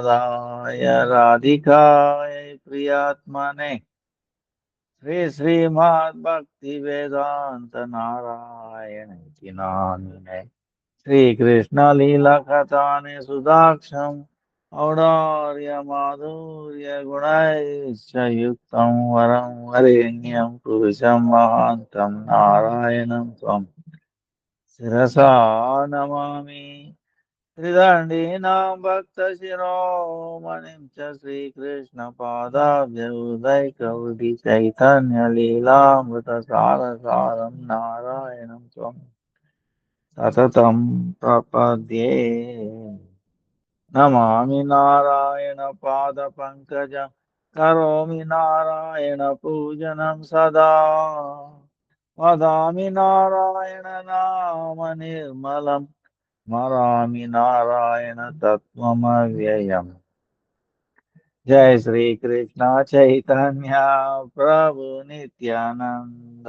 राधाय राधिकाय प्रियात्मने श्री श्रीमद्भक्ति वेदांत नारायण की नामिने श्री कृष्ण लीला कथाने सुदाक्षम औदार्य माधुर्य गुणैश्च युक्तं वरं वरेण्यं पुरुषं महान्तं नारायणं त्वं शिरसा नमामि त्रिदण्डीनां भक्तशिरोमणिं च श्रीकृष्णपादाब्जौदैकवृदि चैतन्यलीलामृतसारसारं नारायणं त्वं सततं प्रपद्ये नमामि नारायणपादपङ्कजं करोमि नारायणपूजनं सदा वदामि नारायणनामनिर्मलम् स्मरामि नारायण तत्त्वमव्ययम् जय श्री कृष्ण चैतन्य प्रभु नित्यानंद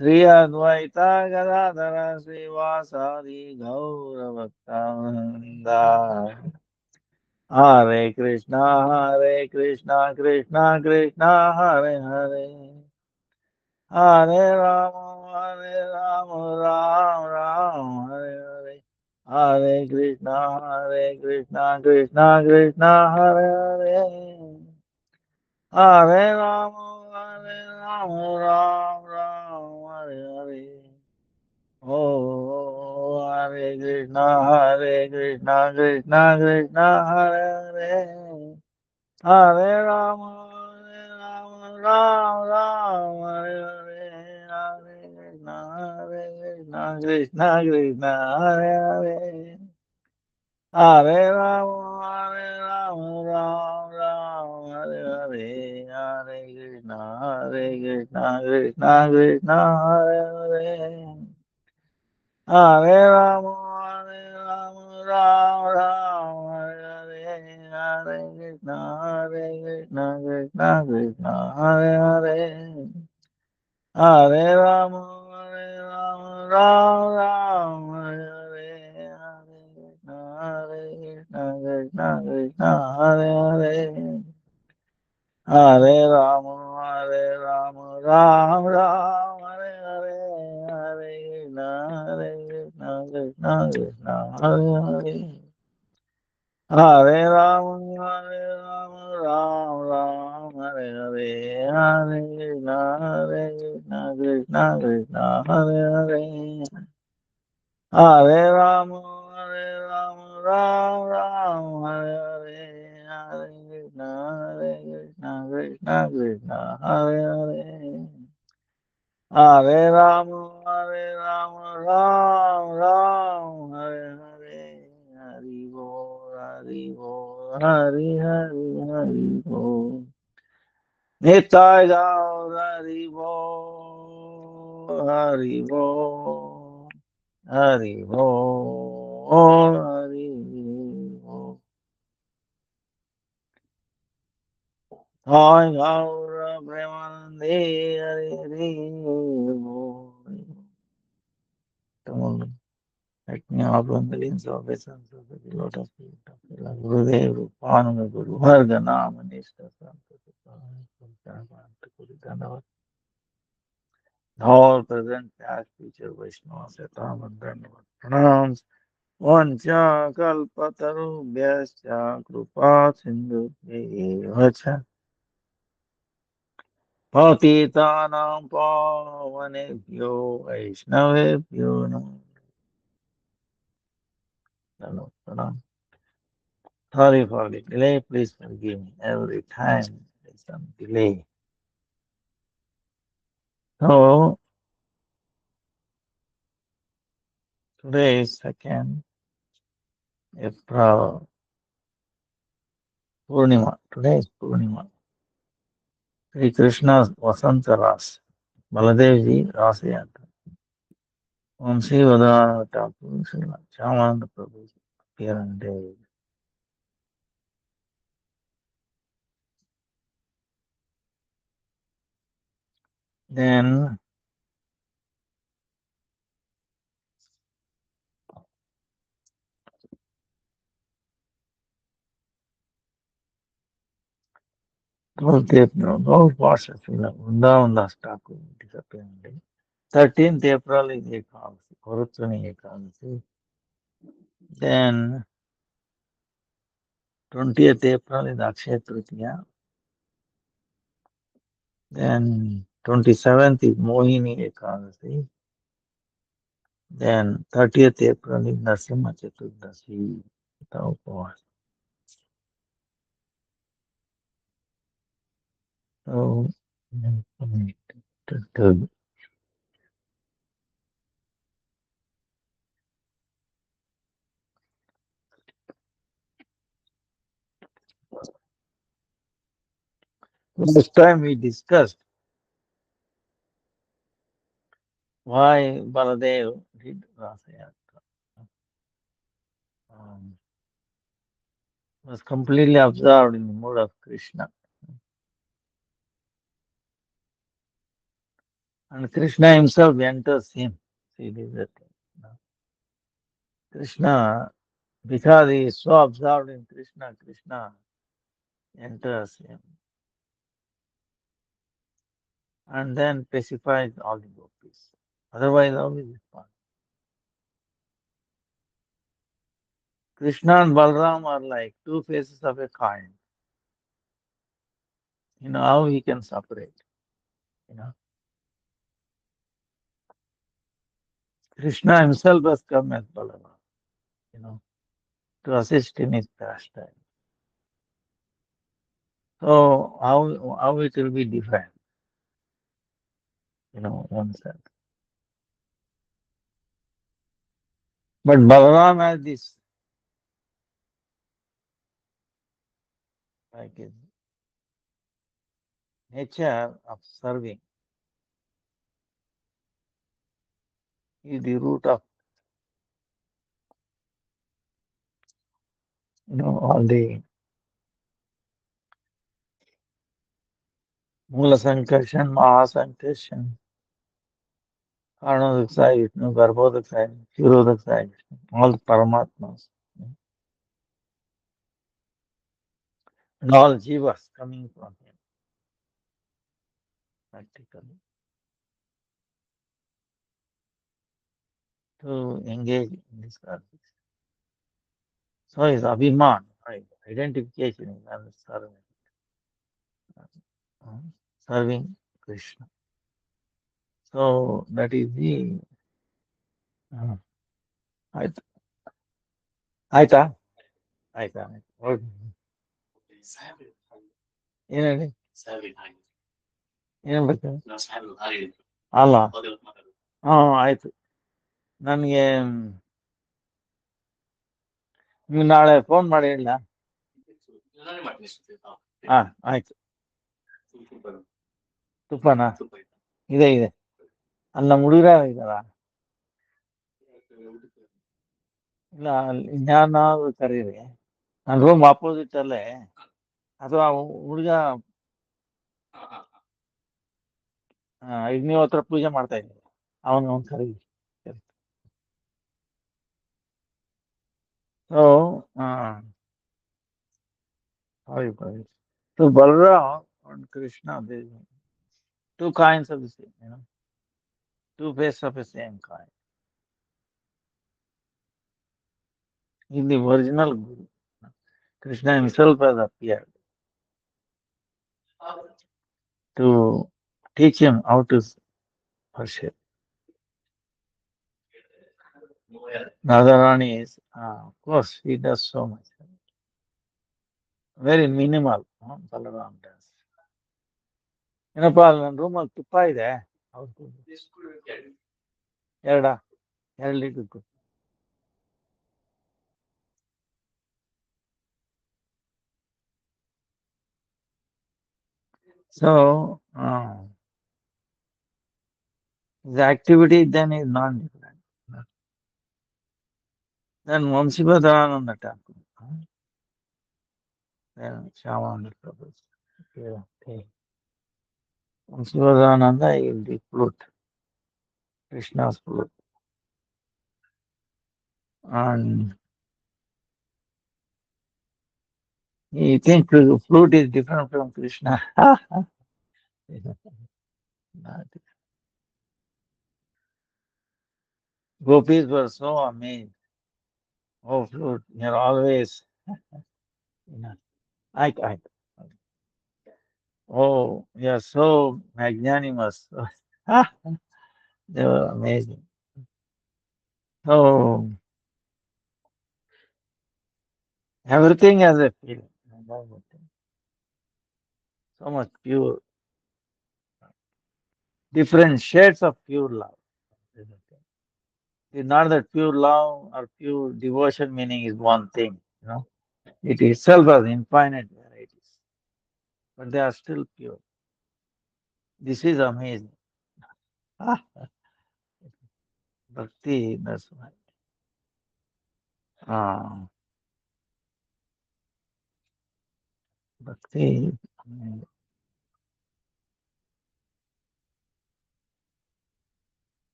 श्री अद्वैत गदाधर श्रीवासादि गौरभक्तवृंद हरे कृष्णा कृष्णा कृष्णा हरे हरे हरे राम राम राम हरे हरे हरे कृष्णा कृष्णा कृष्णा हरे हरे हरे राम राम राम हरे हरे ओ हरे कृष्णा कृष्णा कृष्णा हरे हरे हरे राम राम राम हरे हरे हरे कृष्णा कृष्णा हरे हरे हरे राम राम राम हरे हरे हरे कृष्णा कृष्णा हरे हरे हरे राम राम राम हरे हरे हरे कृष्णा कृष्णा हरे हरे हरे राम राम हरे हरे हरे कृष्णा हरे हरे हरे राम राम हरे हरे हरे कृष्णा हरे हरे हरे राम राम हरे हरे हरे कृष्णा हरे हरे हरे राम राम हरे हरे हरे कृष्णा हरे हरे हरे राम राम हरे हरे हरि बोल हरि बोल निताय गौर हरि बोल हरि बोल हरि बोल हरि बोल Hi, Gaura Premanande, Hare Hare. Come on, let me open the limbs of essence of the lotus feet of the Gurudev, Rupananga Guru, Varga Nama, Nishta, Santa, all present past future Vaishnavas, Yatama, Dhanavad, pranams, Vancha, Kalpatarubhyascha, Krupa, Sindhu, Vacha. पतितानां पावनेभ्यो वैष्णवेभ्यो नमो नमः। Sorry for the delay. Please forgive me. Every time there's some delay. So today is second April Purnima. Today is Purnima. Sri Krishna's Vasanta Ras. Baladev ji Rasayatra. Om Sri Vadana Thakur Sri Chamananda Prabhu appear on the day. Then 12th April, no parts of Vrindavan Thakur disappeared. 13th April is Ekadasi, Varutvani Ekadasi. Then 20th April is Akshaya Tritiya. Then 27th is Mohini Ekadasi. Then 30th April is Narasimha Chaturdasi. So, last time we discussed why Baladev did Rasa Yatra. Was completely absorbed in the mood of Krishna. And Krishna himself enters him. See, this is the thing. Krishna, because he is so absorbed in Krishna, Krishna enters him and then pacifies all the gopis. Otherwise, how is it possible? Krishna and Balram are like two faces of a coin. You know how he can separate. You know, Krishna himself has come as Balaram. You know, to assist in his pastime. So how it will be different? You know, one sense. But Balaram has this like his nature of serving. Is the root of all the Mula Sankarshan, Mahasankarshan, Karnodaksai, Vishnu, Garbhodaksai, Shirodaksai, all the Paramatmas. And all jivas coming from him, practically, to engage in this service. So his Abhiman, right? Identification is as serving, serving Krishna. So that is the uh, ಆಯ್ತು ಆಯ್ತಾ ಆಯ್ತಾ okay ಏನ್ ಹೇಳಿ ಏನ್ ಬೇಕು ಅಲ್ಲ ಹಾ ಆಯ್ತು ನನಗೆ ನೀವು ನಾಳೆ ಫೋನ್ ಮಾಡಿ ಹೇಳ ಹಾ ಆಯ್ತು ತುಪ್ಪನಾ ಇದೆ ಇದೆ ಅಲ್ಲಿ ನಮ್ಮ ಹುಡುಗರ ಇದಾರ ಇಲ್ಲ ಇನ್ಯಾರನ್ನಾದ್ರು ಕರೀರಿ ನನ್ನ ರೂಮ್ ಆಪೋಸಿಟ್ ಅಲ್ಲೇ ಅಥವಾ ಹುಡುಗ ಈಗ ನೀವು ಹತ್ರ ಪೂಜೆ ಮಾಡ್ತಾ ಇದ್ದೀವಿ ಅವನು ಕರೀರಿ so sorry for it. So Balram and Krishna, they two kinds of the same, two faces of the same coin. In the original Guru, Krishna himself has appeared to teach him how to worship. Radharani is, of course, he does so much. Very minimal, Balaram does. ಏನಪ್ಪ ನನ್ನ ರೂಮಲ್ಲಿ ತುಪ್ಪ ಇದೆ ಎರಡ 2 litre ತುಪ್ಪ So the activity then is non-different. Then Vamsivadhananda Thakur, then Shyamananda Prabhu. Okay. Vamsivadhananda is the flute, Krishna's flute. And You think flute is different from Krishna? Not- Gopis were so amazed. Oh, flute, you're always, you know, I, oh, you're so magnanimous. They were amazing. So, everything has a feeling. So much pure, different shades of pure love. It's not that pure love or pure devotion meaning is one thing, you know. It itself has infinite varieties, but they are still pure. This is amazing. Ah, bhakti, that's why. Ah, bhakti.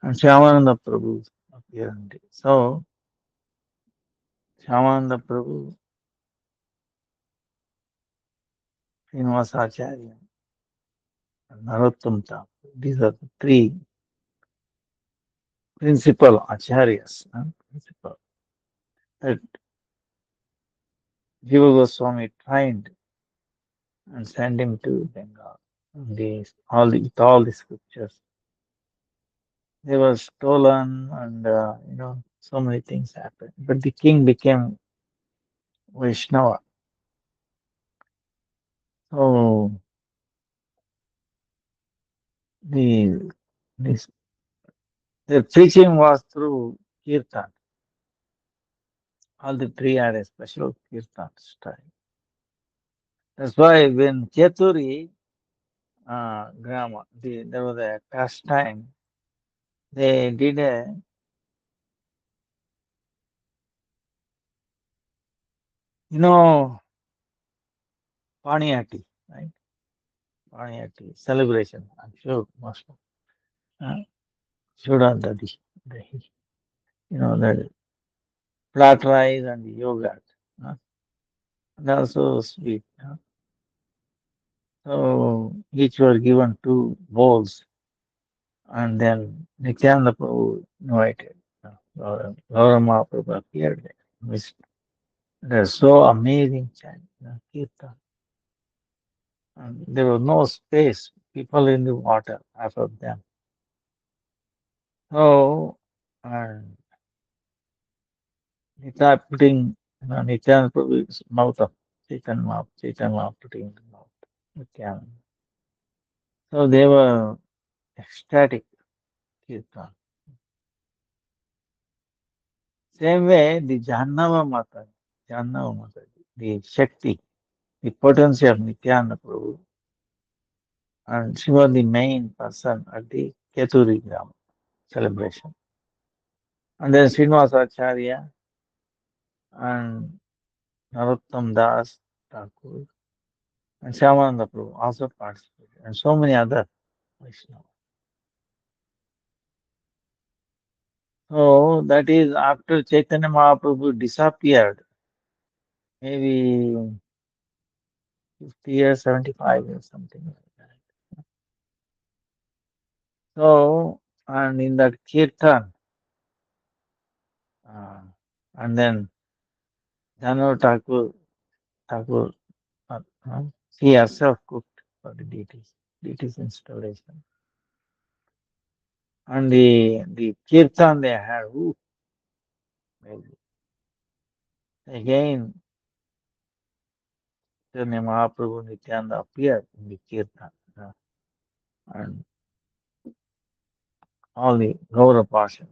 And Shyamananda Prabhu appearance. So, Shyamananda Prabhu, Srinivasacharya, and Narottam Thakur. These are the three principal acharyas. Principal. That Jiva Goswami trained and sent him to Bengal. And with all the scriptures. They were stolen and, so many things happened. But the king became Vaishnava. So the, this, their preaching was through kirtan. All the three had a special kirtan style. That's why when Cheturi grammar, there was a pastime, they did a, you know, Paniyati, right? Paniyati celebration. I'm sure most of should have the, the flat rice and the yogurt. Uh, and also sweet. So each were given two bowls, and then Nityananda Prabhu invited. Laura Mahaprabhu appeared there. They're so amazing chant, kirtan. And there was no space, people in the water, half of them. So, and Nitya putting, Nityananda Prabhu's mouth of Chaitanya mouth putting in the mouth. Nityananda. So they were ecstatic kirtan. Same way, the Jahannava Mata, the Shakti, the potency of Nityananda Prabhu, and she was the main person at the Keturi Gram celebration. And then Srinivasacharya and Narottam Das Thakur and Shyamananda Prabhu also participated, and so many other Vaishnavas. So that is after Chaitanya Mahaprabhu disappeared, maybe 50 years, 75 years, something like that. So, and in that kirtan, uh, and then Thakur, uh, uh, she herself cooked for the deities installation. And the kirtan they had, ooh, maybe. Again, Chaitanya Mahaprabhu Nityananda appeared in the kirtan, and all the Gaura Pasha,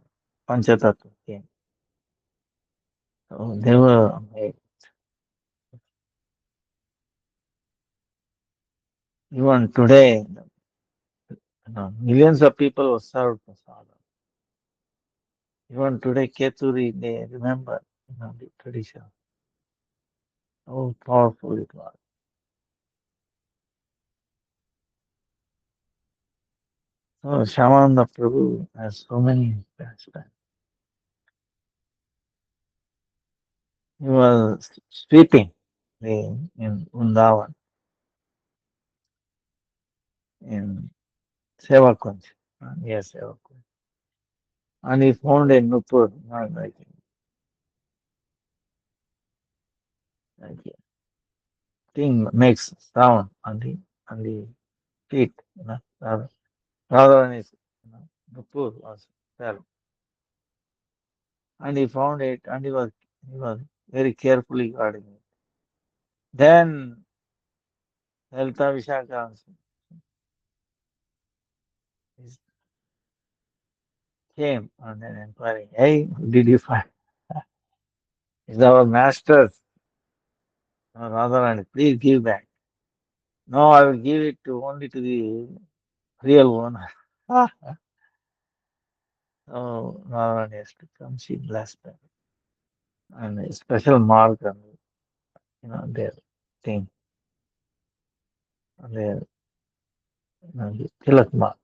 Panchatattva came. So they were amazed. Even today, millions of people were served prasadam. Even today, Keturi, they remember, the tradition. How powerful it was. So Shamananda Prabhu has so many pastimes. He was sweeping in Vrindavan, in Sevakunj. Yes, Sevakunj. And he found a Nupur, not like a thing makes sound on the feet, rather than his Nupur was there. And he found it, and he was very carefully guarding it. Then Lalitha Vishaka is- came and then inquiring, hey, did you find? Is our master, Radharani, please give back. No, I will give it to only to the real owner. So Radharani has to come, she blessed them. And a special mark on their thing, on their the tilak mark.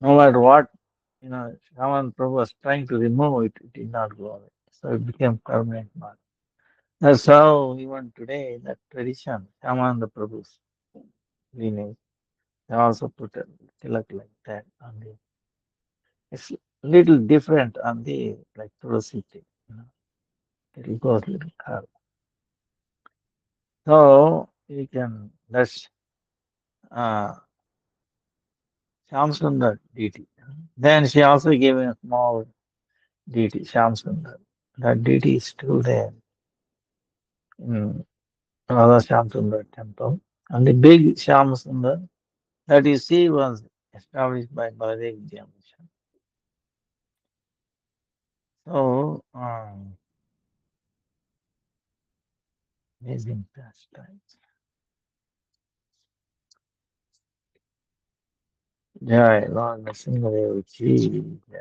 No matter what, Shaman Prabhu was trying to remove it, it did not go away. So it became permanent mark. That's how even today that tradition, Shamananda Prabhu's lineage, they also put a tilak like that on the. It's little different on the like Tulasi thing, it goes little curve. So you can that's uh Shyam Sundar deity. Then she also gave a small deity, Shyam Sundar. That deity is still there in Radha Shyam Sundar temple. And the big Shyam Sundar that you see was established by Baladev Vidya Mission. So, amazing pastimes. Jai Lord Nrsimhadev Ji. Jai.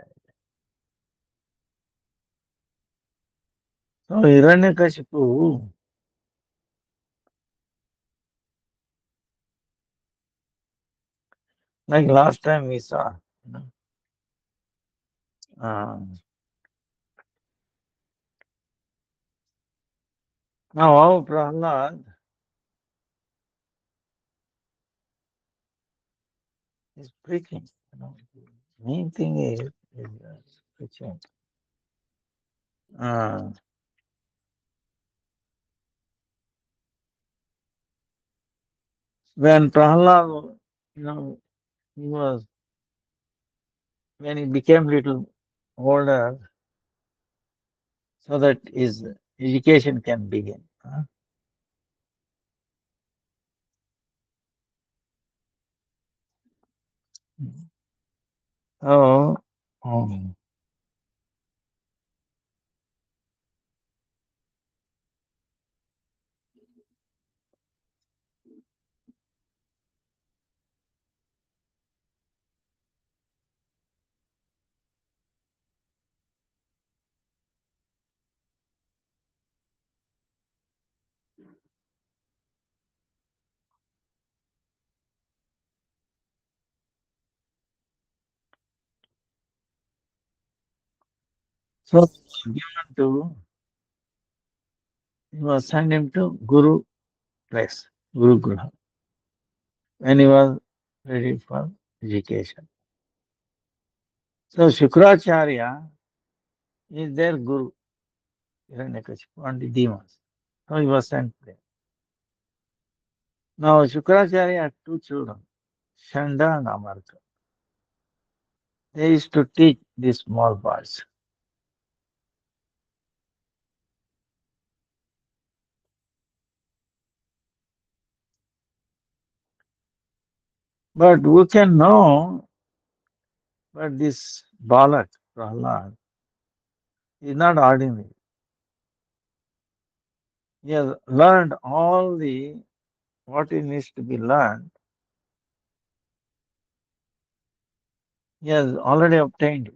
So, Hiranyakashipu, like last time we saw, you know, uh, now how Prahlad is preaching. Main thing is preaching. Uh, when Prahlad, he was when he became little older, so that his education can begin. So, um, so given to he was sent him to Guru place, Guru Gurha, when he was ready for education. So Shukracharya is their Guru, Hiranyakashipu, and the demons. So he was sent there. Now Shukracharya had two children, Shanda and Amarka. They used to teach these small boys. But who can know? But this Balak, Prahlad, is not ordinary. He has learned all the what it needs to be learned. He has already obtained it.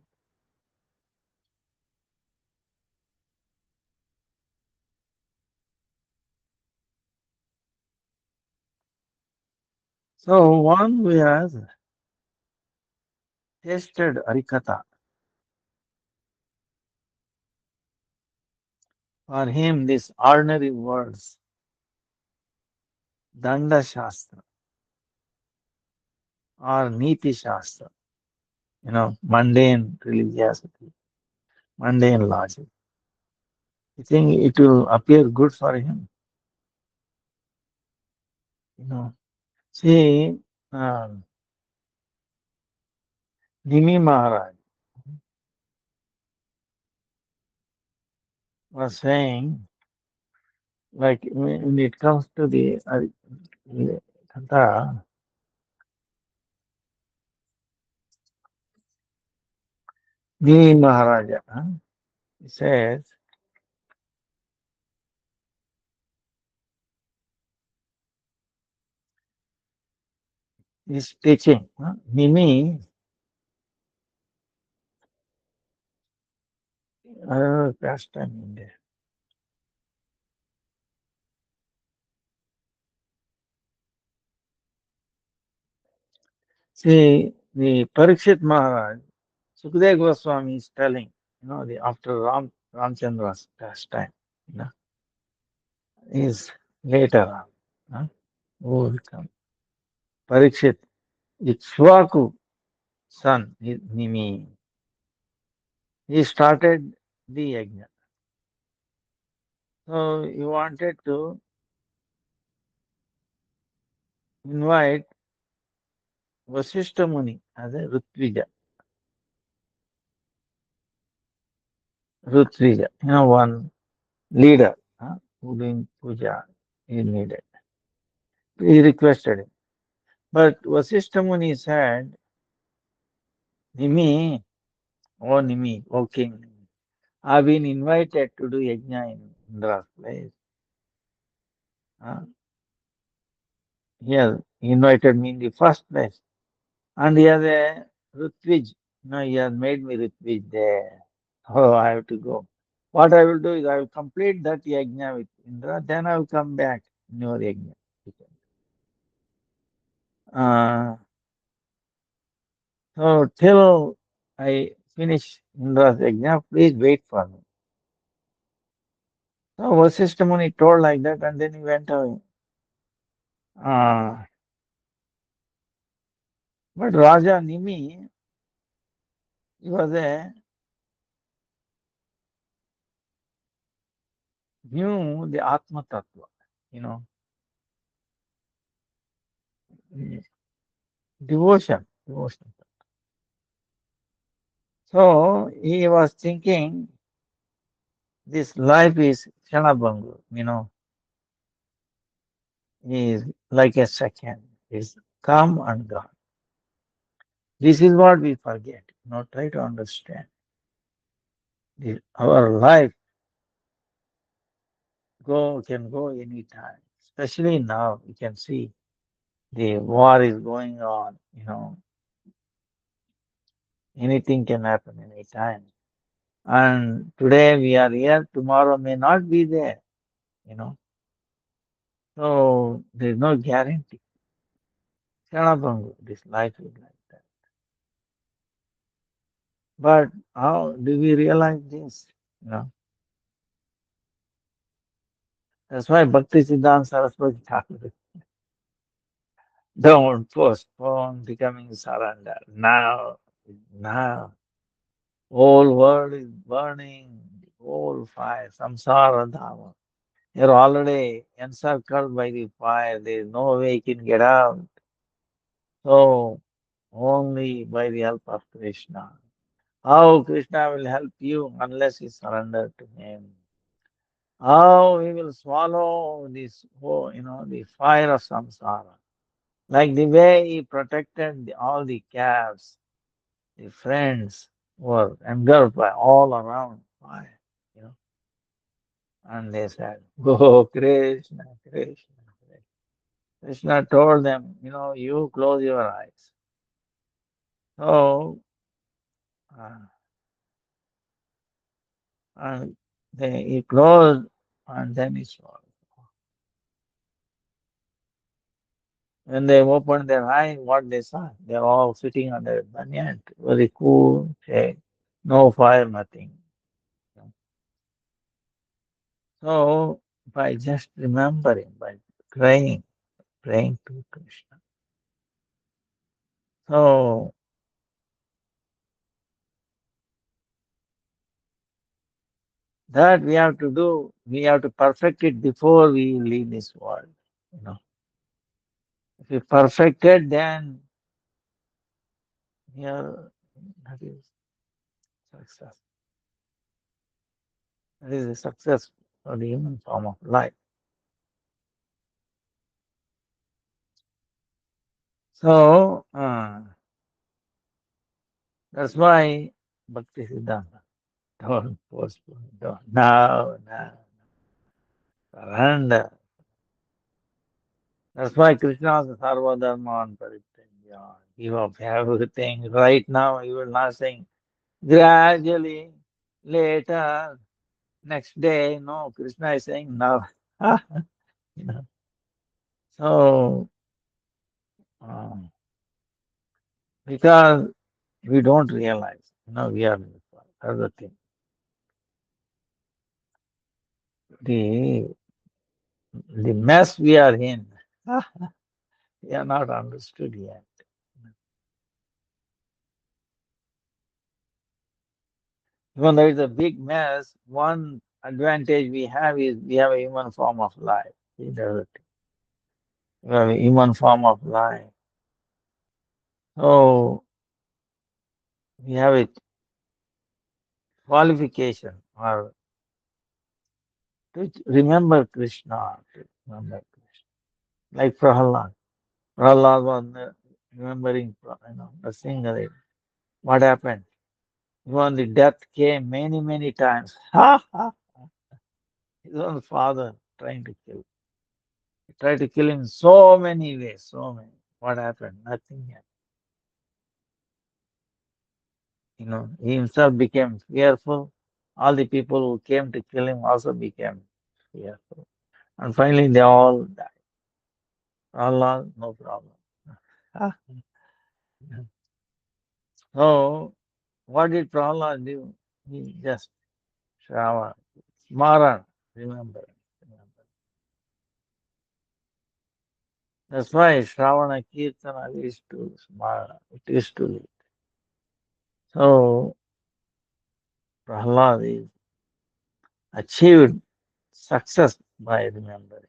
So one who has tasted Hari-katha, For him, these ordinary words, Danda Shastra or Niti Shastra, mundane religiosity, mundane logic. You think it will appear good for him? You know, see, um, Nimi Maharaj was saying, like when it comes to the Katha, Nimi Maharaja, he says, he's teaching. Nimi, pastime in India. See, the Parikshit Maharaj, Sukadeva Goswami is telling, after Ramchandra's pastime, you know, is later on, who will come. Parikshit, Ikshvaku son, is Nimi. He started the yajna. So he wanted to invite Vasishta Muni as a Rutvija, one leader who doing puja is needed. He requested him. But Vasishta Muni said, Nimi, Nimi, O king, I've been invited to do yajna in Indra's place. He has invited me in the first place. And he has a Rutvij. He has made me Rutvij there. Oh, I have to go. What I will do is I will complete that yajna with Indra, then I will come back in your yajna. Uh, so till I finish Indra's yajna, please wait for me. So Vasishtha Muni told like that and then he went away. Uh, but Raja Nimi, he was a knew the Atma Tattva, you know, devotion. So he was thinking this life is Shanabhangu, is like a second, it's come and gone. This is what we forget. Try to understand. Our life can go anytime. Especially now, you can see the war is going on. Anything can happen anytime. And today we are here, tomorrow may not be there. You know, so there is no guarantee. Shanabhangu, this life is like that. But how do we realize this? You know, that's why Bhakti Siddhanta Saraswati Thakur don't postpone becoming surrender. Now, whole world is burning, whole fire, samsara dhamma. You're already encircled by the fire. There is no way you can get out. So, only by the help of Krishna. How Krishna will help you unless you surrender to Him? How He will swallow this, the fire of samsara? Like the way He protected all the calves, the friends were engulfed by all around fire, and they said, Go Krishna, Krishna, Krishna. Krishna told them, you close your eyes. So, uh, and he closed and then he swallowed. When they opened their eyes, what they saw? They're all sitting under a banyan, very cool shade, no fire, nothing. So by just remembering, by praying to Krishna. So that we have to do, we have to perfect it before we leave this world. You know, if we perfect it, then here that is success. That is the success for the human form of life. So that's why Bhakti Siddhanta. Don't postpone. Don't. Now, now, surrender. That's why Krishna says, Sarva Dharman Parityaja. Give up everything. Right now, you will not sing gradually, later, next day. No, Krishna is saying now. You know. So, um, because we don't realize, we are other thing. The, the mess we are in, we are not understood yet. Even though it's a big mess, one advantage we have is we have a human form of life. See, that's the we have a human form of life. So we have a qualification or to remember Krishna, to remember Krishna. Like Prahalad. Prahalad was remembering, the singer. What happened? Even the death came many, many times. Ha ha! His own father trying to kill. He tried to kill him in so many ways, so many. What happened? Nothing yet. He himself became fearful. All the people who came to kill him also became fearful. And finally, they all died. Allah, no problem. Ah, so, what did Prahlad do? He just Shravan, Smaran, remember. remember. That's why Shravana Kirtana is to Smara, it is to lead. So, Prahlad is achieved success by remembering.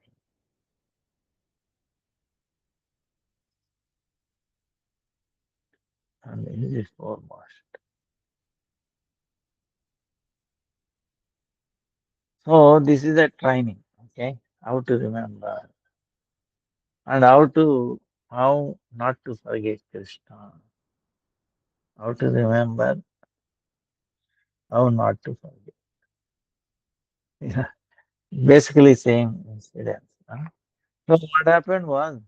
And he is foremost. So this is a training, okay? How to remember and how not to forget Krishna. How to remember, how not to forget. Yeah, basically same incidents. Huh? So what happened was,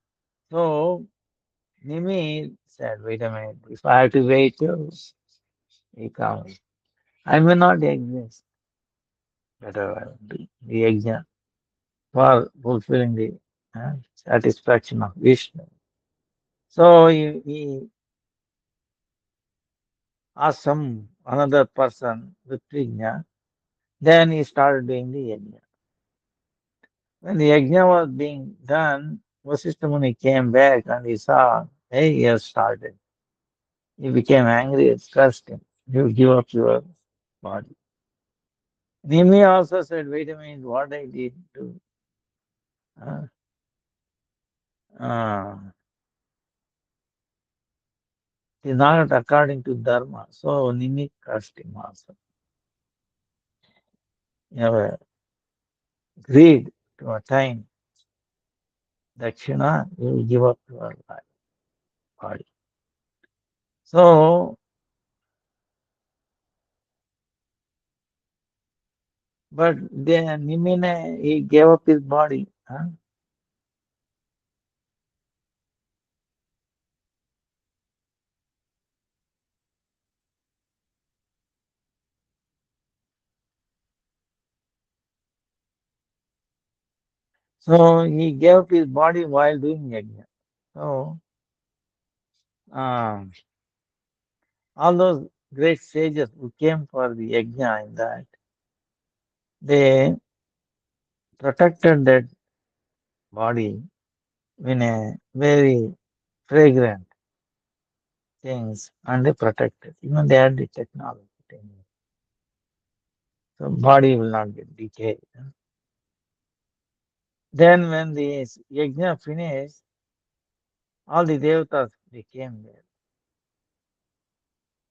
so Nimi said, wait a minute, if I have to wait till he comes, I may not exist. Better I will do the exam for fulfilling the satisfaction of Vishnu. So he asked some another person with Prajna. Then he started doing the yajna. When the yajna was being done, Vasishtha Muni came back and he saw, hey, he has started. He became angry and cursed him. You give up your body. Nimi also said, wait a minute, what I did to uh, uh, it is not according to Dharma. So Nimi cursed him also. You have agreed to attain Dakshina, you will give up your body. So, but then Nimine, he gave up his body. Huh? So he gave up his body while doing yajna. So um, all those great sages who came for the yajna in that, they protected that body in a very fragrant things and they protected. Even they had the technology. So body will not get decayed. Then when the yajna finished, all the devatas they came there.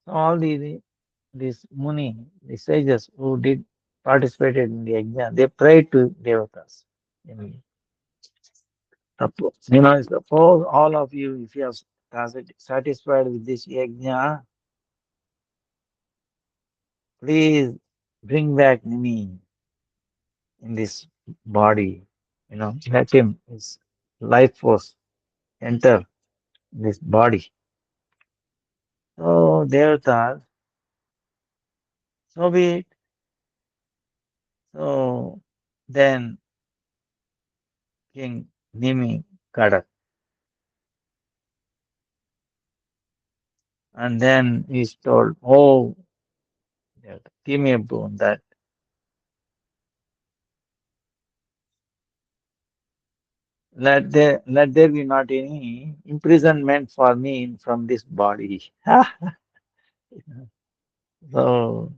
So all this Muni, the sages who did participated in the yajna, they prayed to devatas. In, suppose all of you, if you are satisfied with this yajna, please bring back me in this body. Let him, his life force, enter this body. So devatas, so be it. So then King Nimi got up. And then he's told, oh, give me a boon that let there be not any imprisonment for me from this body. So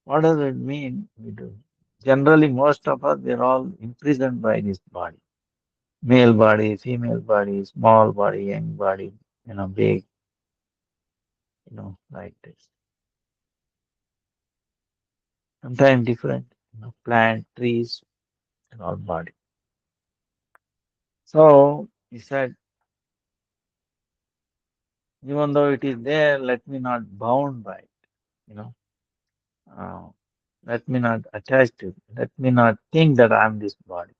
what does it mean? We do. Generally, most of us we're all imprisoned by this body. Male body, female body, small body, young body, big, like this. Sometimes different, plant, trees, and all body. So he said, even though it is there, let me not bound by it, you know. Uh, Let me not attach to it. Let me not think that I'm this body.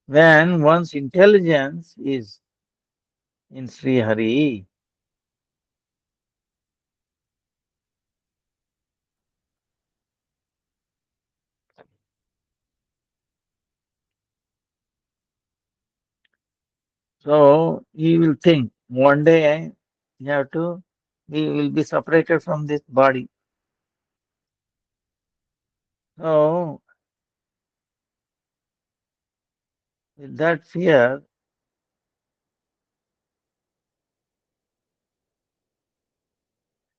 When one's intelligence is in Sri Hari, so he will think one day you have to, we will be separated from this body. So with that fear,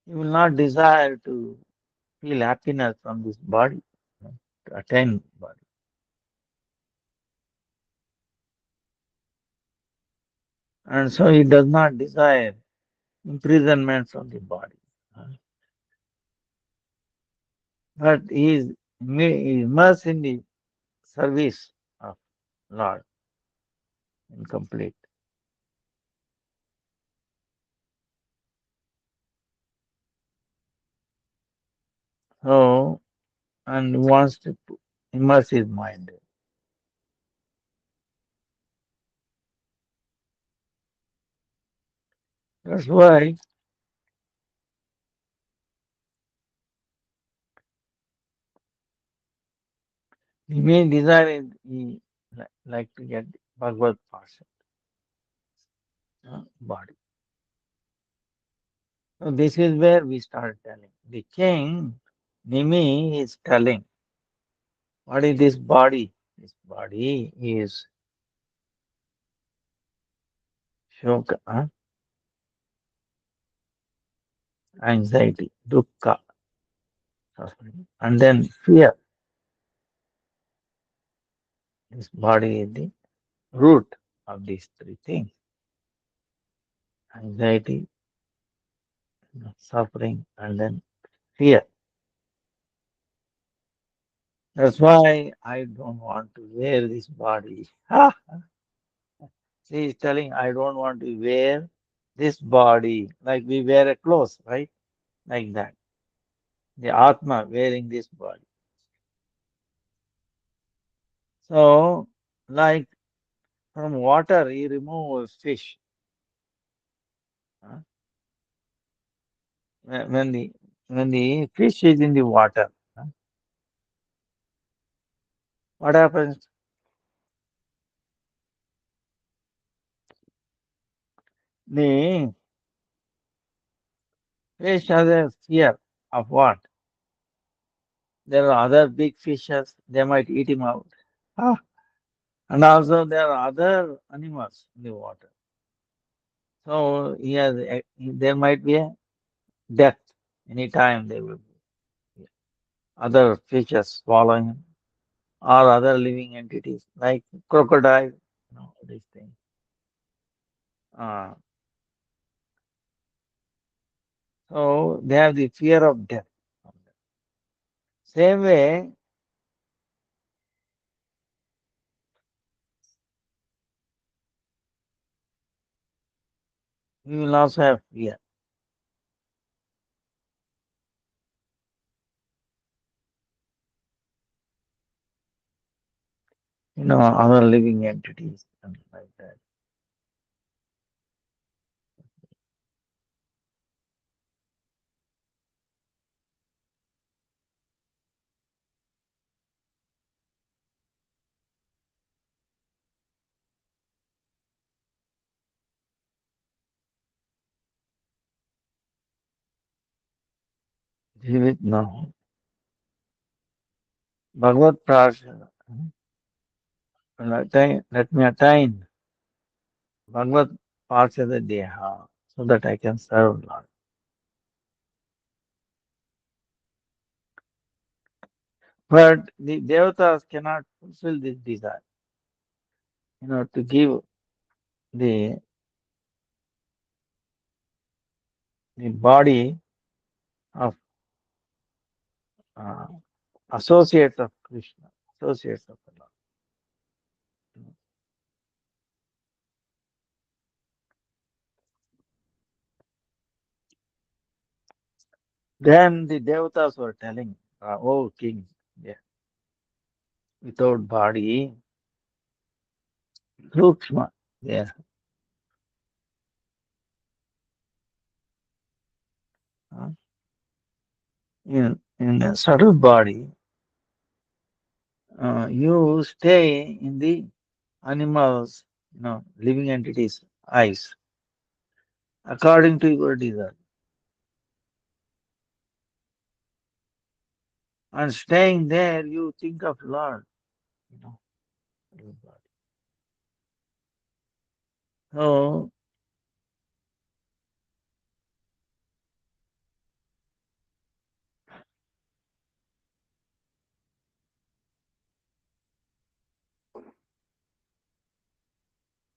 he will not desire to feel happiness from this body, to attain body. And so he does not desire imprisonment from the body. But he is immersed in the service of Lord in complete. So, and he wants to immerse his mind. That's why the main desire is he like to get Bhagavad person, body. So this is where we start telling. The king, Nimi, is telling, what is this body? This body is shoka, anxiety, dukkha, suffering, and then fear. This body is the root of these three things: anxiety, suffering, and then fear. That's why I don't want to wear this body. See, he's telling, I don't want to wear this body like we wear a clothes, right? Like that. The Atma wearing this body. So, like from water, he removes fish. huh? When the fish is in the water, what happens? The fish has a fear. of what? There are other big fishes, they might eat him out. Ah, and also there are other animals in the water. So there might be a death anytime there will be other fishes swallowing him or other living entities like crocodile, these things. Uh, so they have the fear of death. Same way, we will also have fear. Other living entities and like that. Deal with now. Bhagavad Prasad. Let me attain Bhagavad Prasada Deha so that I can serve Lord. But the devatas cannot fulfill this desire. To give the the body of uh, associates of Krishna, associates of the Lord. Then the devatas were telling, "Oh king, yeah, without body, Sukshma, yeah, uh, in a subtle body, you stay in the animals, living entities' eyes, according to your desire. And staying there, you think of Lord, you know, your body. So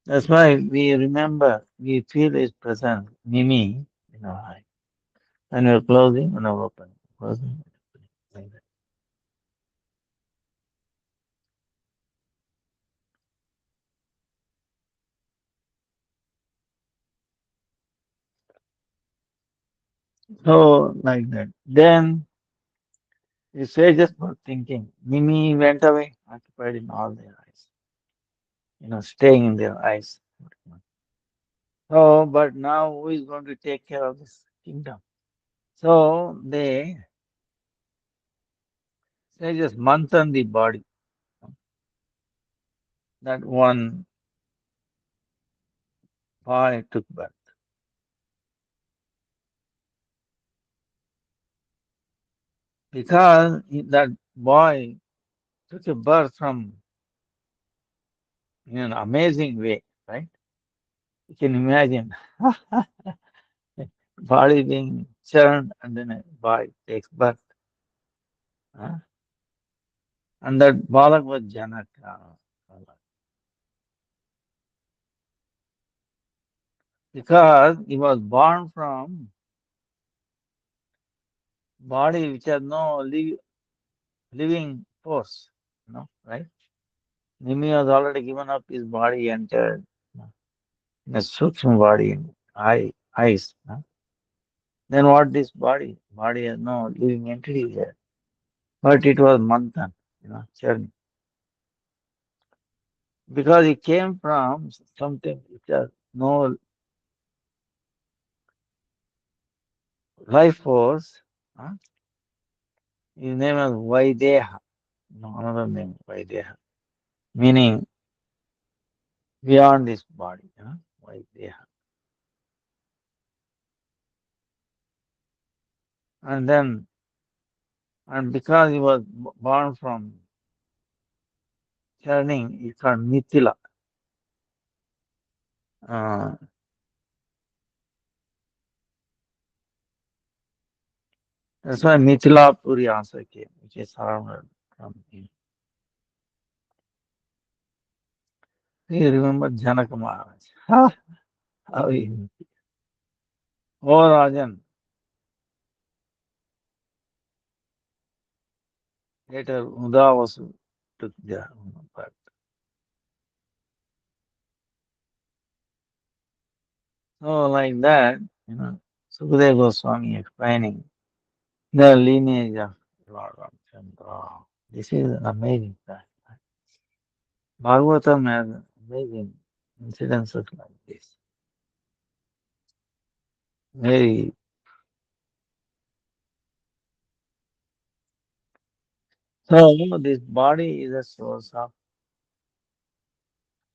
that's why we remember, we feel His presence, Mimi, eye. When we're closing, when we're opening, closing, like that. So, like that. Then the sages were thinking, Mimi went away, occupied in all their eyes, staying in their eyes. So, but now who is going to take care of this kingdom? So they just manthan the body. That one boy took birth. Because that boy took a birth from in an amazing way, right? You can imagine body being churned and then a boy takes birth. Huh? And that Balak was Janaka. Because he was born from body which has no living force, right? Nimi has already given up his body and in a Sukshma body in eyes. Then what this body? Body has no living entity there. But it was Manthan, churning. Because it came from something which has no life force. Huh? His name is Vaideha. No, another name, Vaideha. Meaning beyond this body. Vaideha. And then, and because he was born from churning, he called Mithila. Uh, that's why Mithila Puri also came, which is surrounded from him. He remembered Janaka Maharaj. Ha! How he, oh Rajan, later Udavasu took the part. So like that, Sukadeva Goswami explaining the lineage of Lord Ramchandra. This is amazing fact. Bhagavatam has amazing incidences like this. Very so this body is a source of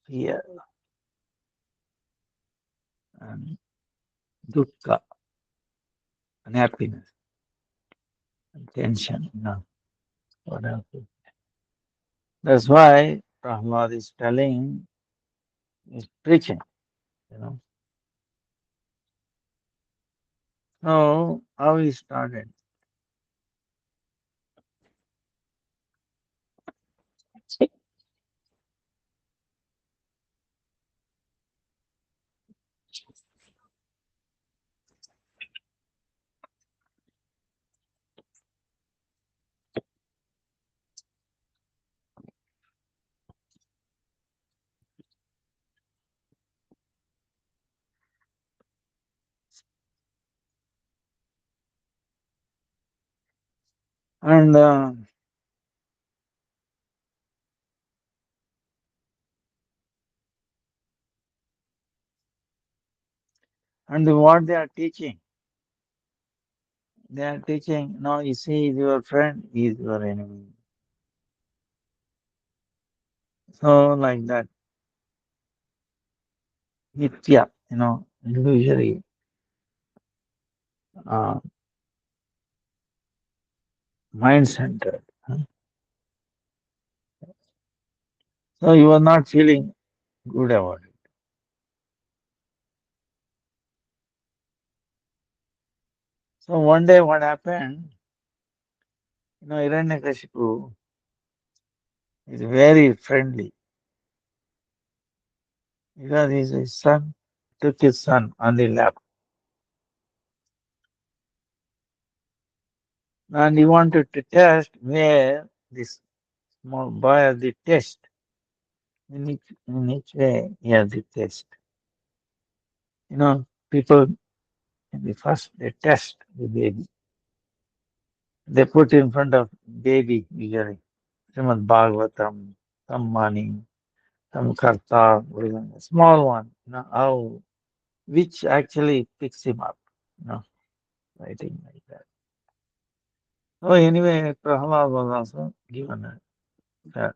fear and dukkha and happiness and tension, what else? That's why Prahlad is telling, is preaching, you know. So how he started. And what they are teaching, no, you see, is your friend, he is your enemy. So like that, nitya, illusory, uh, mind centered. So you are not feeling good about it. So one day what happened, Hiranyakashipu is very friendly because he's his son, took his son on the lap and he wanted to test where this small boy has the test. In each way he has the test. People in the first they test the baby. They put in front of baby usually. Srimad Bhagavatam, some money, some karta, or even a small one, how which actually picks him up, you know, writing like that. So anyway, Prahlad was also given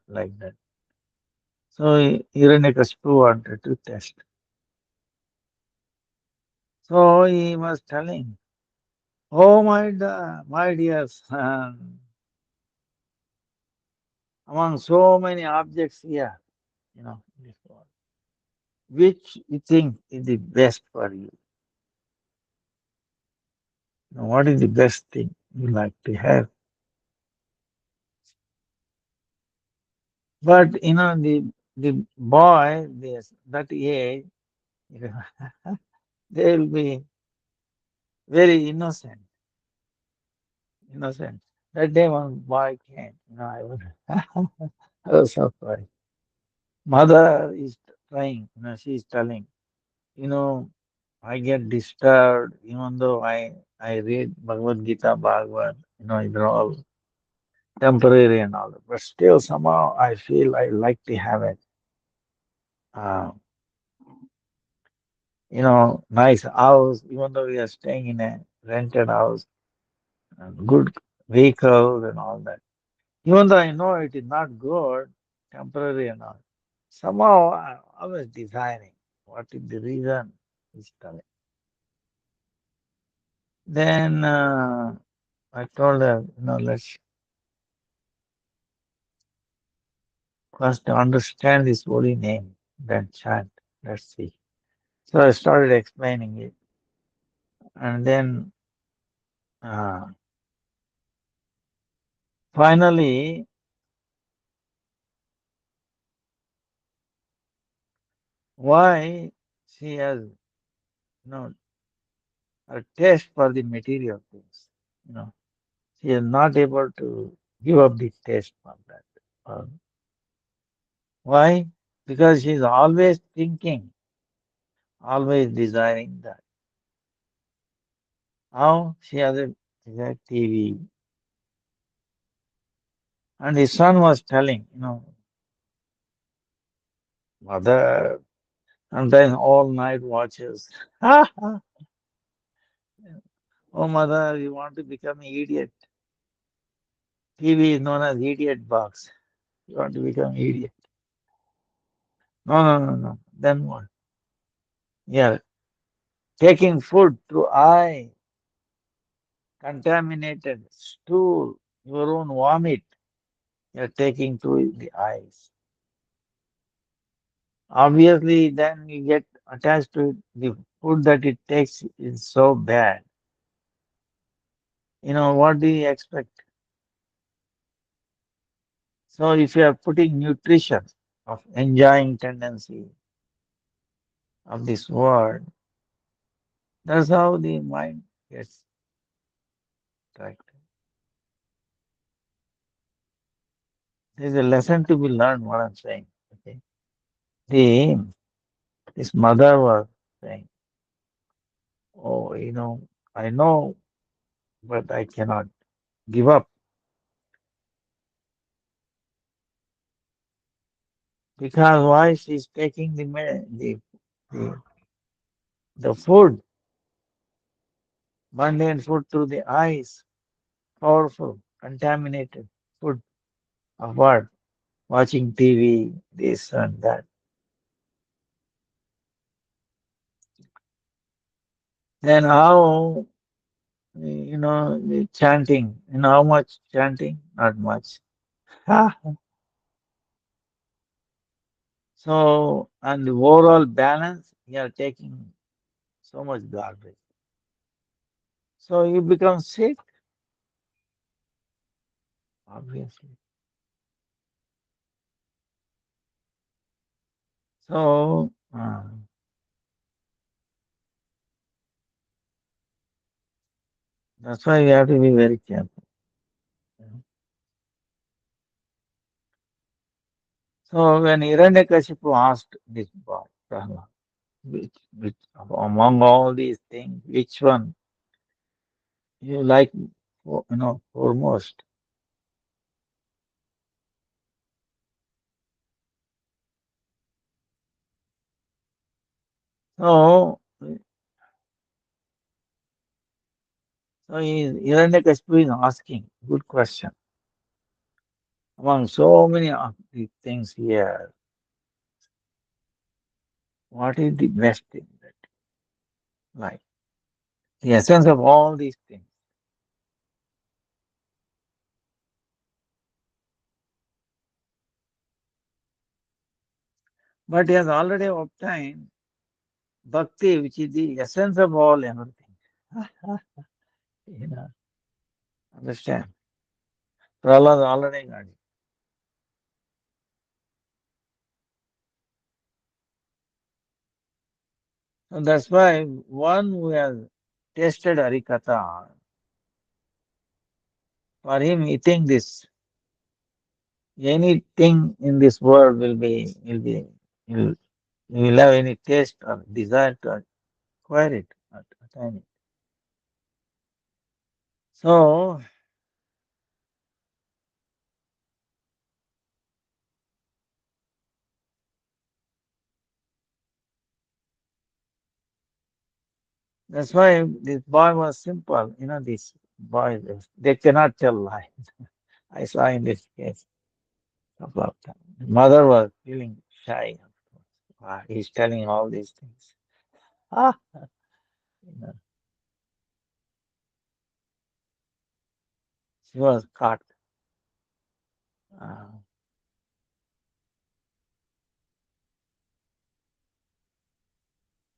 like that. So Hiranyakashipu wanted to test. So he was telling, "Oh my dear son, among so many objects here, in this world, which you think is the best for you? What is the best thing you like to have?" But the boy, that age, they will be very innocent. That day one boy came, I was surprised. Mother is trying, she's telling, you know, I get disturbed even though I read Bhagavad Gita, Bhagavad, they're all temporary and all that. But still somehow I feel I like to have it. Uh, nice house, even though we are staying in a rented house, good vehicles and all that. Even though I know it is not good, temporary and all. Somehow I was desiring. What is the reason? He's telling. Then I told her, let's first understand this holy name, then chant. Let's see. So I started explaining it. And then uh, finally, why she has, a taste for the material things. You know, she is not able to give up the taste for that. Uh, why? Because she is always thinking, always desiring that. How she has a TV, and his son was telling, mother, sometimes all night watches. Oh, mother, you want to become an idiot. TV is known as idiot box. You want to become idiot. No, no, no, no. Then what? Yeah, taking food through eye, contaminated stool, your own vomit, you're taking through the eyes. Obviously, then you get attached to it. The food that it takes is so bad. What do you expect? So if you are putting nutrition of enjoying tendency of this world, that's how the mind gets attracted. There's a lesson to be learned, what I'm saying. Okay. The this mother was saying, oh, I know, but I cannot give up because why she's taking the, the food, mundane food through the eyes, powerful, contaminated food of what? Watching TV, this and that. Then how, the chanting, how much chanting? Not much. So, and the overall balance, you are taking so much garbage. So you become sick, obviously. So, that's why we have to be very careful. you know. So when Hiranyakashipu asked this boy, Prahlad, which among all these things, which one you like, foremost? So, Hiranyakashipu is asking, good question. Among so many of the things here, what is the best thing that you like? The essence of all these things. But he has already obtained bhakti, which is the essence of all everything. you know, understand? Prahlad already got it. So that's why one who has tasted Hari-katha, for him eating this, anything in this world will, will have any taste or desire to acquire it, or attain it. So that's why this boy was simple. These boys, they cannot tell lies. I saw in this case couple of times. Mother was feeling shy. He's telling all these things. Ah, you know. He was caught. Uh,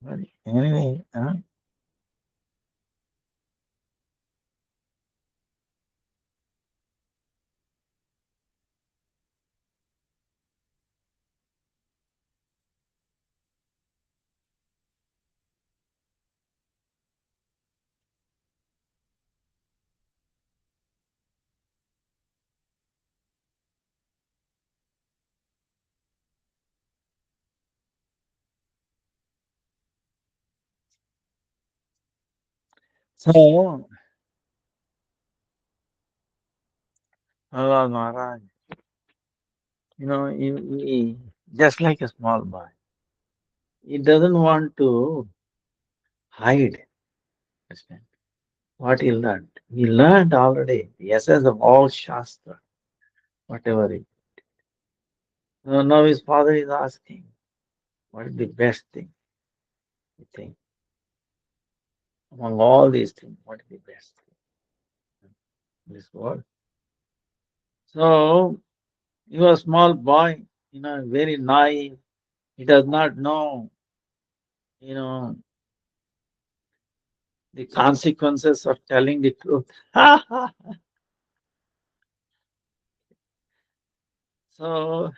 but anyway, so Allah Maharaj, he just like a small boy. He doesn't want to hide. Understand? What he learned. He learned already the essence of all Shastra, whatever it. Now his father is asking, what is the best thing you think? Among all these things, what is the best thing in this world? So he was a small boy, very naive. He does not know, you know, the consequences of telling the truth. So,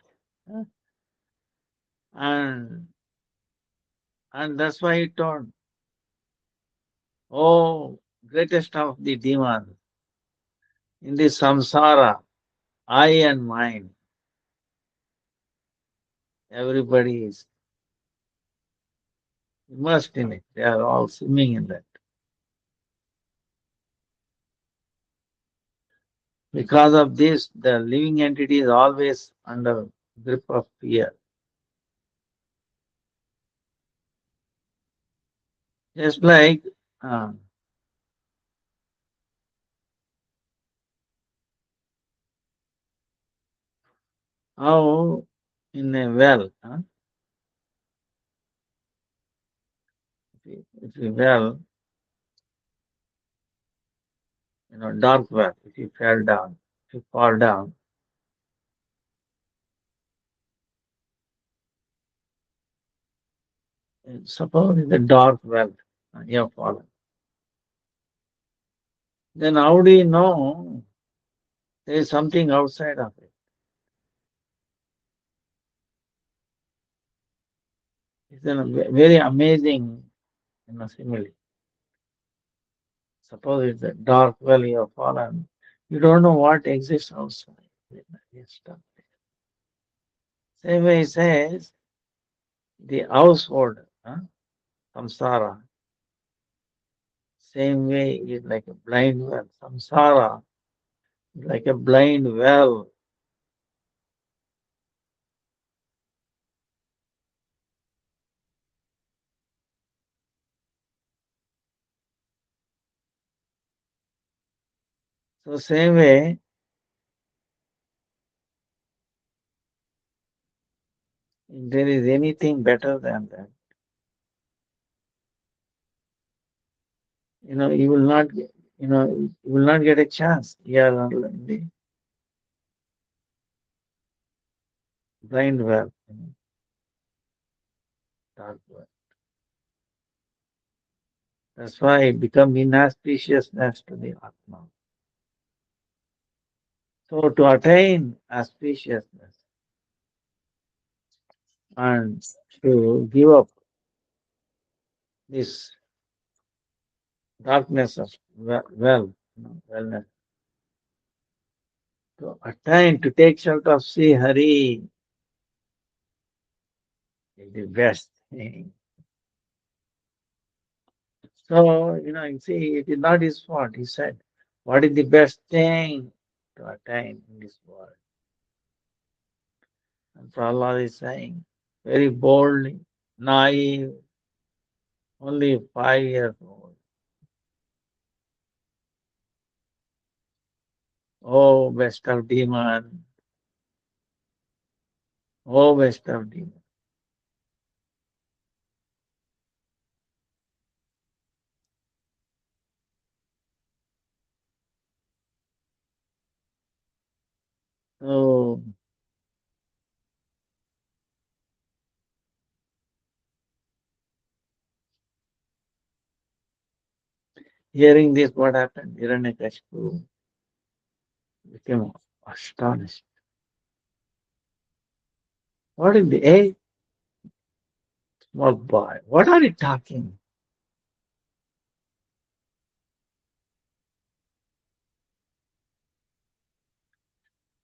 and and that's why he told, oh, greatest of the demons in the samsara, I and mine, everybody is immersed in it. They are all swimming in that. Because of this, the living entity is always under grip of fear. Just like uh, how in a well, if you well, dark well, if you fell down, if you fall down, suppose it's a dark well, you have fallen. Then how do you know there is something outside of it? It's a very amazing, simile. Suppose it's a dark well you have fallen. You don't know what exists outside. You're stuck. Same way he says, the household, samsara, same way is like a blind well. Samsara is like a blind well. So same way, if there is anything better than that, you will not get, you will not get a chance. You are in the blind well, dark well. That's why it become inauspiciousness to the Atma. So to attain auspiciousness and to give up this darkness of wellness, to attain, to take shelter of see Hari is the best thing. So, you see, it is not his fault. He said, what is the best thing to attain in this world? And Prahlad is saying, very boldly, naive, only 5 years old. Oh, best of demon. Oh, best of demon. So, hearing this, what happened? Hiranyakashipu became astonished. What is the small boy? What are you talking?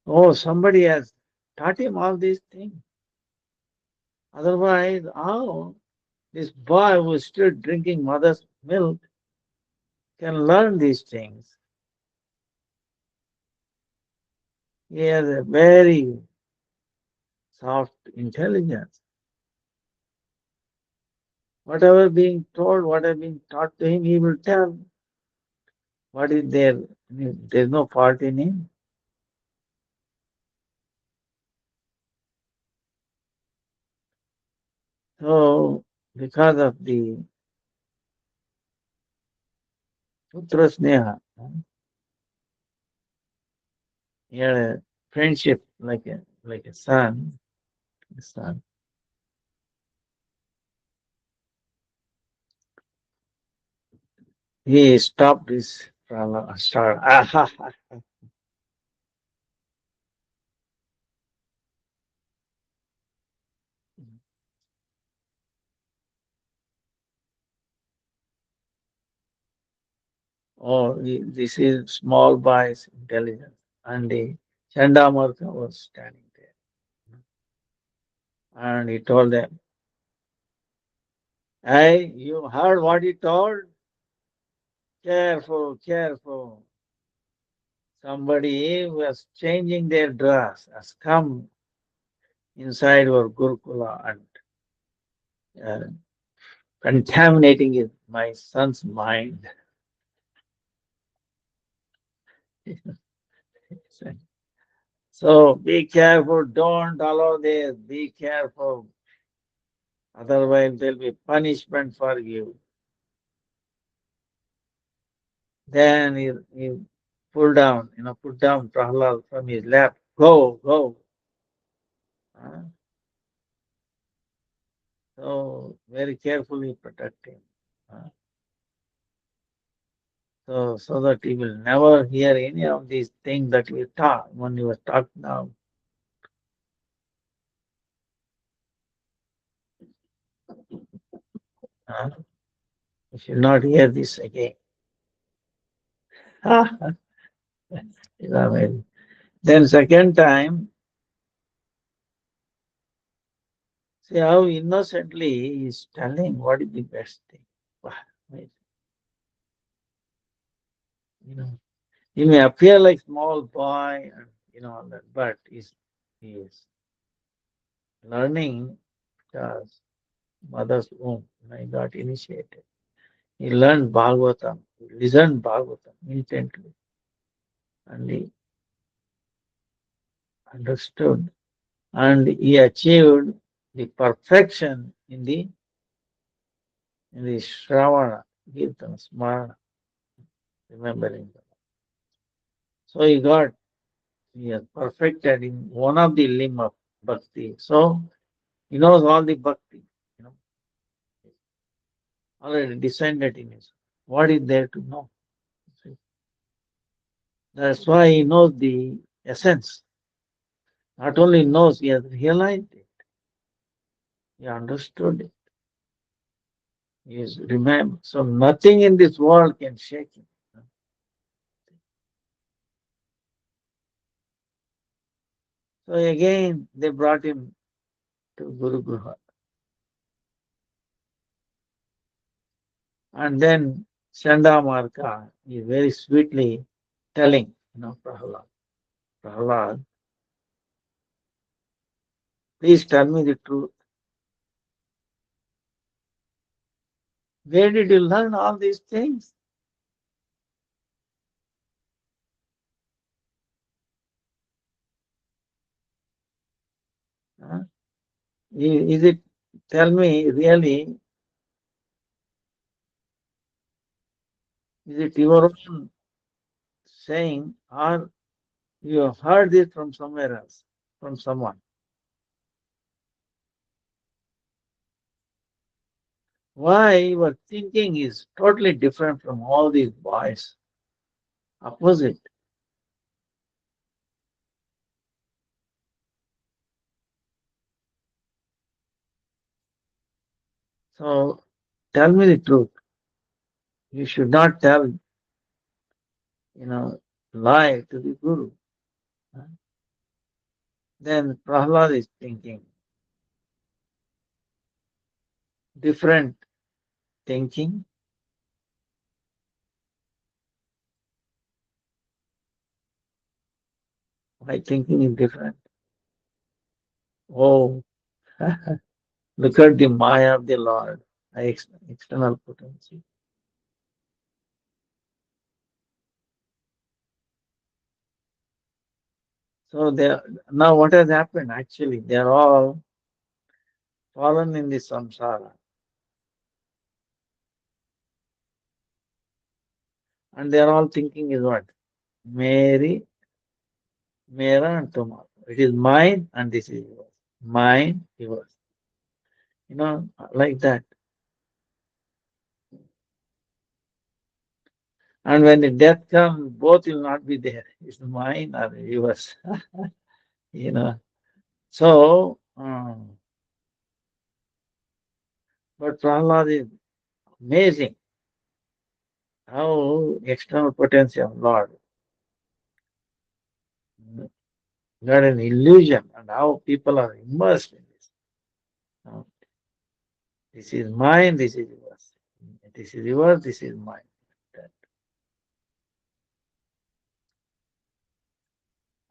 Oh, somebody has taught him all these things. Otherwise, how this boy who is still drinking mother's milk can learn these things? He has a very soft intelligence. Whatever being told, whatever being taught to him, he will tell. What is there? There's no fault in him. So, because of the Putra Sneha, he had a friendship like a son. He stopped his travel, start. Oh, this is small boy's intelligence. And the Chandamarka was standing there. And he told them, hey, you heard what he told? Careful, careful. Somebody was changing their dress, has come inside our Gurukula and uh, contaminating my son's mind. So be careful, don't allow this, be careful. Otherwise, there'll be punishment for you. Then he put down Prahlad from his lap. Go, go. Uh, so very carefully protect him. Uh, so that he will never hear any of these things that we talk when you were talking now. Uh, you should not hear this again. You know, then second time, see how innocently he's telling what is the best thing. Wow, right, you know, he may appear like small boy and all that, but he is learning because mother's womb, he got initiated. He learned Bhagavatam, he listened Bhagavatam intently, and he understood, and he achieved the perfection in the Shravana, Kirtana, Smarana, remembering. So he has perfected in one of the limb of bhakti. So he knows all the bhakti, you know, already descended in his. What is there to know? See, that's why he knows the essence. Not only knows, he has realized it. He understood it. He is remember. So nothing in this world can shake him. So again, they brought him to Guru Gruha. And then Chandamarka is very sweetly telling, Prahlad, Prahlad, please tell me the truth. Where did you learn all these things? Huh? Is it, tell me really, is it your own saying or You have heard it from somewhere else, from someone. Why your thinking is totally different from all these boys? Opposite. So tell me the truth. You should not tell, you know, lie to the Guru. Huh? Then Prahlad is thinking different thinking. My thinking is different. Oh, look at the Maya of the Lord, external potency. So they now what has happened actually? They are all fallen in the samsara, and they are all thinking is what? Mary, Mera, and tomorrow. It is mine, and this is yours. Mine, yours. Like that. And when the death comes, both will not be there. It's mine or yours. you know. So, but Prahlad is amazing how external potential of Lord got an illusion and how people are immersed in this. Now, this is mine, this is yours. This is yours, this is mine. That-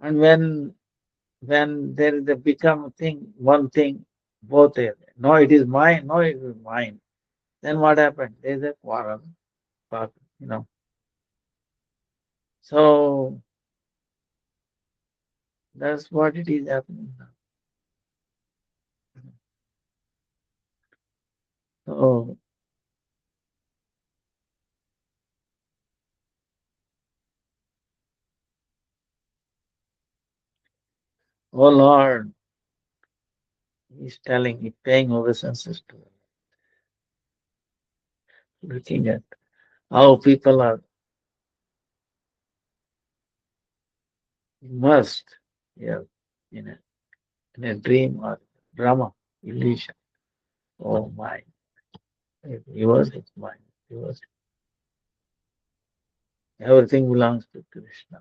And when there is a become thing, one thing, both are, no, it is mine, no, it is mine. Then what happened? There is a quarrel, but, you know. So that's what it is happening now. So, oh Lord, he's telling, he's paying obeisances to, looking at how people are immersed here in a dream or drama, illusion. Oh my, it's yours, it's mine. Yours, everything belongs to Krishna.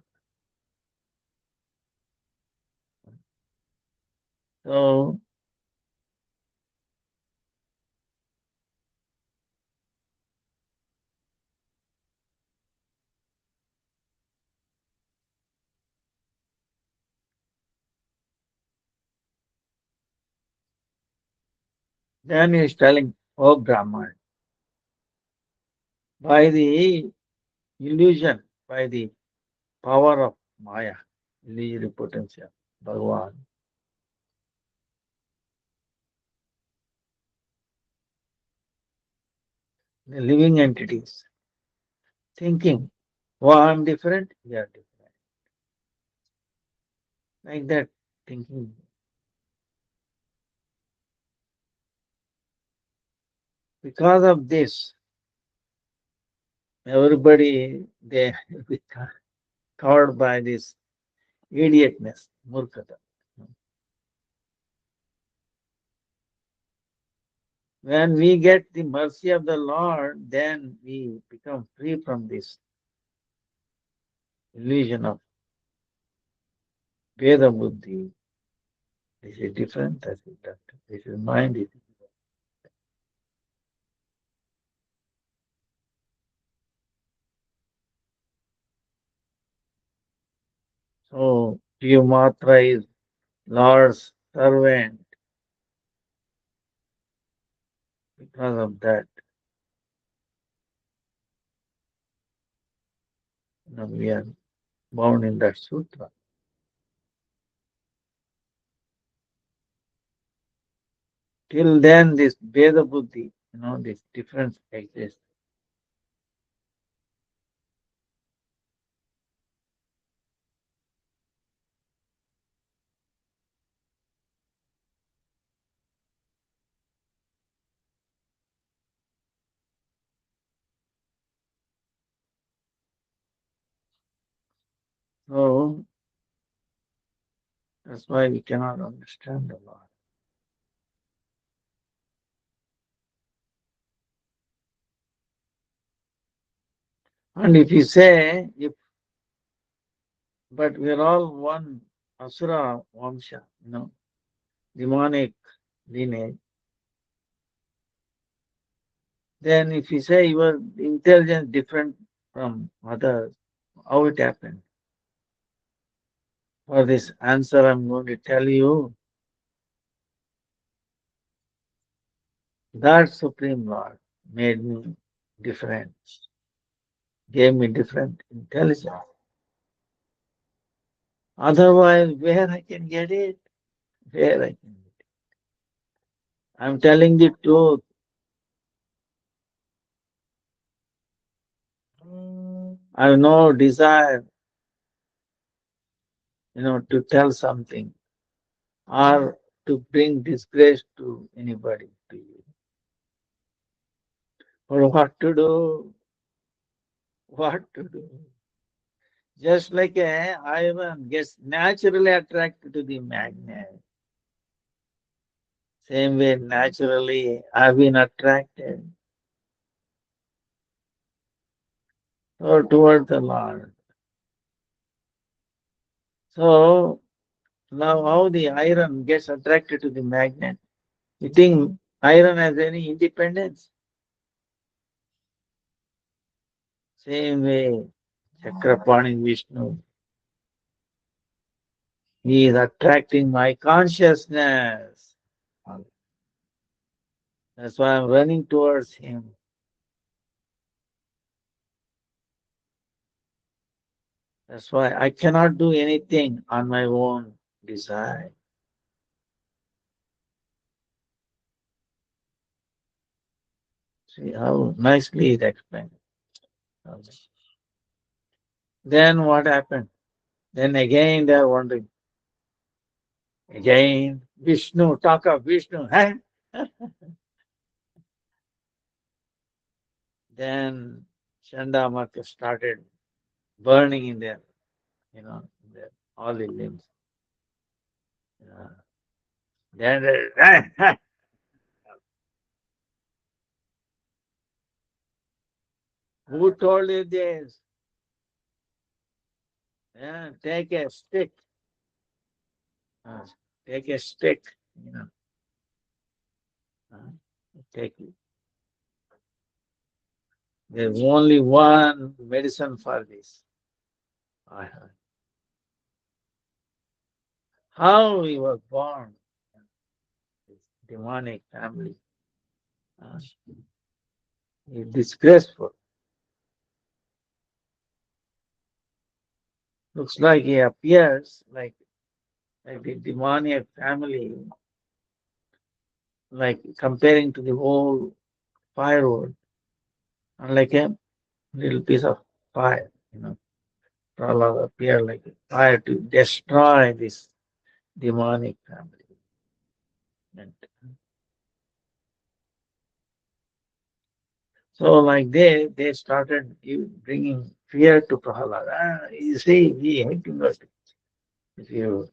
So then he's telling, oh Brahman, by the illusion, by the power of Maya, illusory potential, Bhagavan, the living entities, thinking, oh, I'm different, you are different. Like that, thinking. Because of this, everybody, they be covered by this idiotness, murkata. When we get the mercy of the Lord, then we become free from this illusion of Veda Buddhi. This is different, that is that. This is mind. So, Matra is Lord's servant. Because of that, we are bound in that sutra. Till then, this Veda Buddhi, this difference exists. So that's why we cannot understand the Lord. And if you say, if but we're all one Asura Vamsha, demonic lineage, then if you say your intelligence different from others, how it happened? For this answer, I'm going to tell you that Supreme Lord made me different, gave me different intelligence. Otherwise, where I can get it? Where I can get it? I'm telling the truth. I have no desire, to tell something or to bring disgrace to anybody, to you. Or what to do? What to do? Just like a iron gets naturally attracted to the magnet. Same way, naturally, I've been attracted toward the Lord. So, now how the iron gets attracted to the magnet? You think iron has any independence? Same way, Chakrapani Vishnu, he is attracting my consciousness. That's why I'm running towards him. That's why I cannot do anything on my own desire. See how nicely it explained. Then what happened? Then again they are wondering, again, Vishnu, talk of Vishnu, huh? Then Chandamaka started burning in their all the limbs. Uh, then who told you this? Yeah, take a stick. Uh, take a stick. You know, uh, take it. There's only one medicine for this. I heard. How he was born, this demonic family. Uh, it's disgraceful. Looks like he appears like the demoniac family, like comparing to the whole firewood, and like a little piece of fire. Prahlad appear like a fire to destroy this demonic family. And so, like they started bringing fear to Prahlad. You see, he hating us. If you,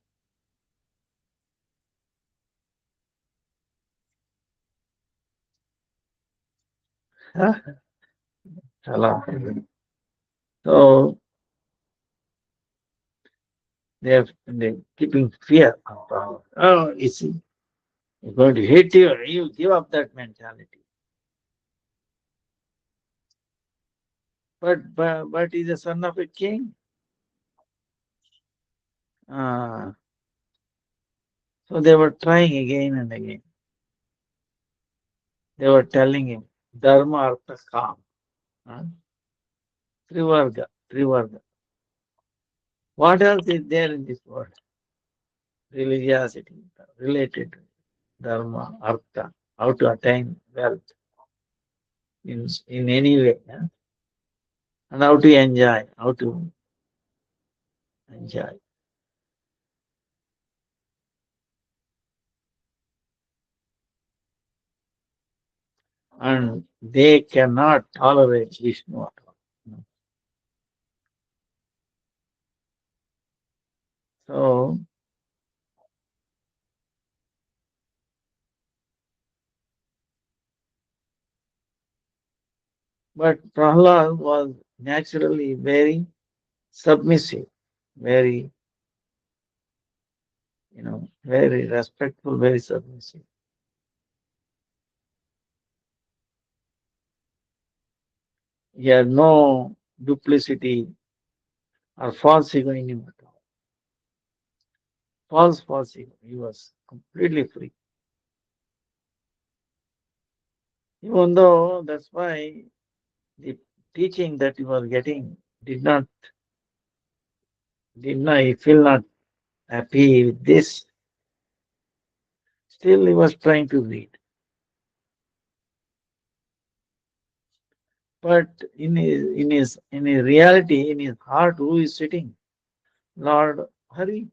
huh? Prahlad. So they're keeping fear of Prahlad. Oh, you see, he's going to hit you. You give up that mentality. But he's the son of a king. Uh, so they were trying again and again. They were telling him, Dharma, Artha, Kam. Huh? Trivarga, Trivarga. What else is there in this world? Religiosity, related to Dharma, Artha, how to attain wealth in any way. Huh? And how to enjoy. And they cannot tolerate Vishnu at all. So, but Prahlad was naturally very submissive, very, very respectful, very submissive. He had no duplicity or false ego in him at all. False ego. He was completely free. Even though that's why the teaching that he was getting he feel not happy with this. Still he was trying to read. But in his reality, in his heart, who is sitting? Lord Hari.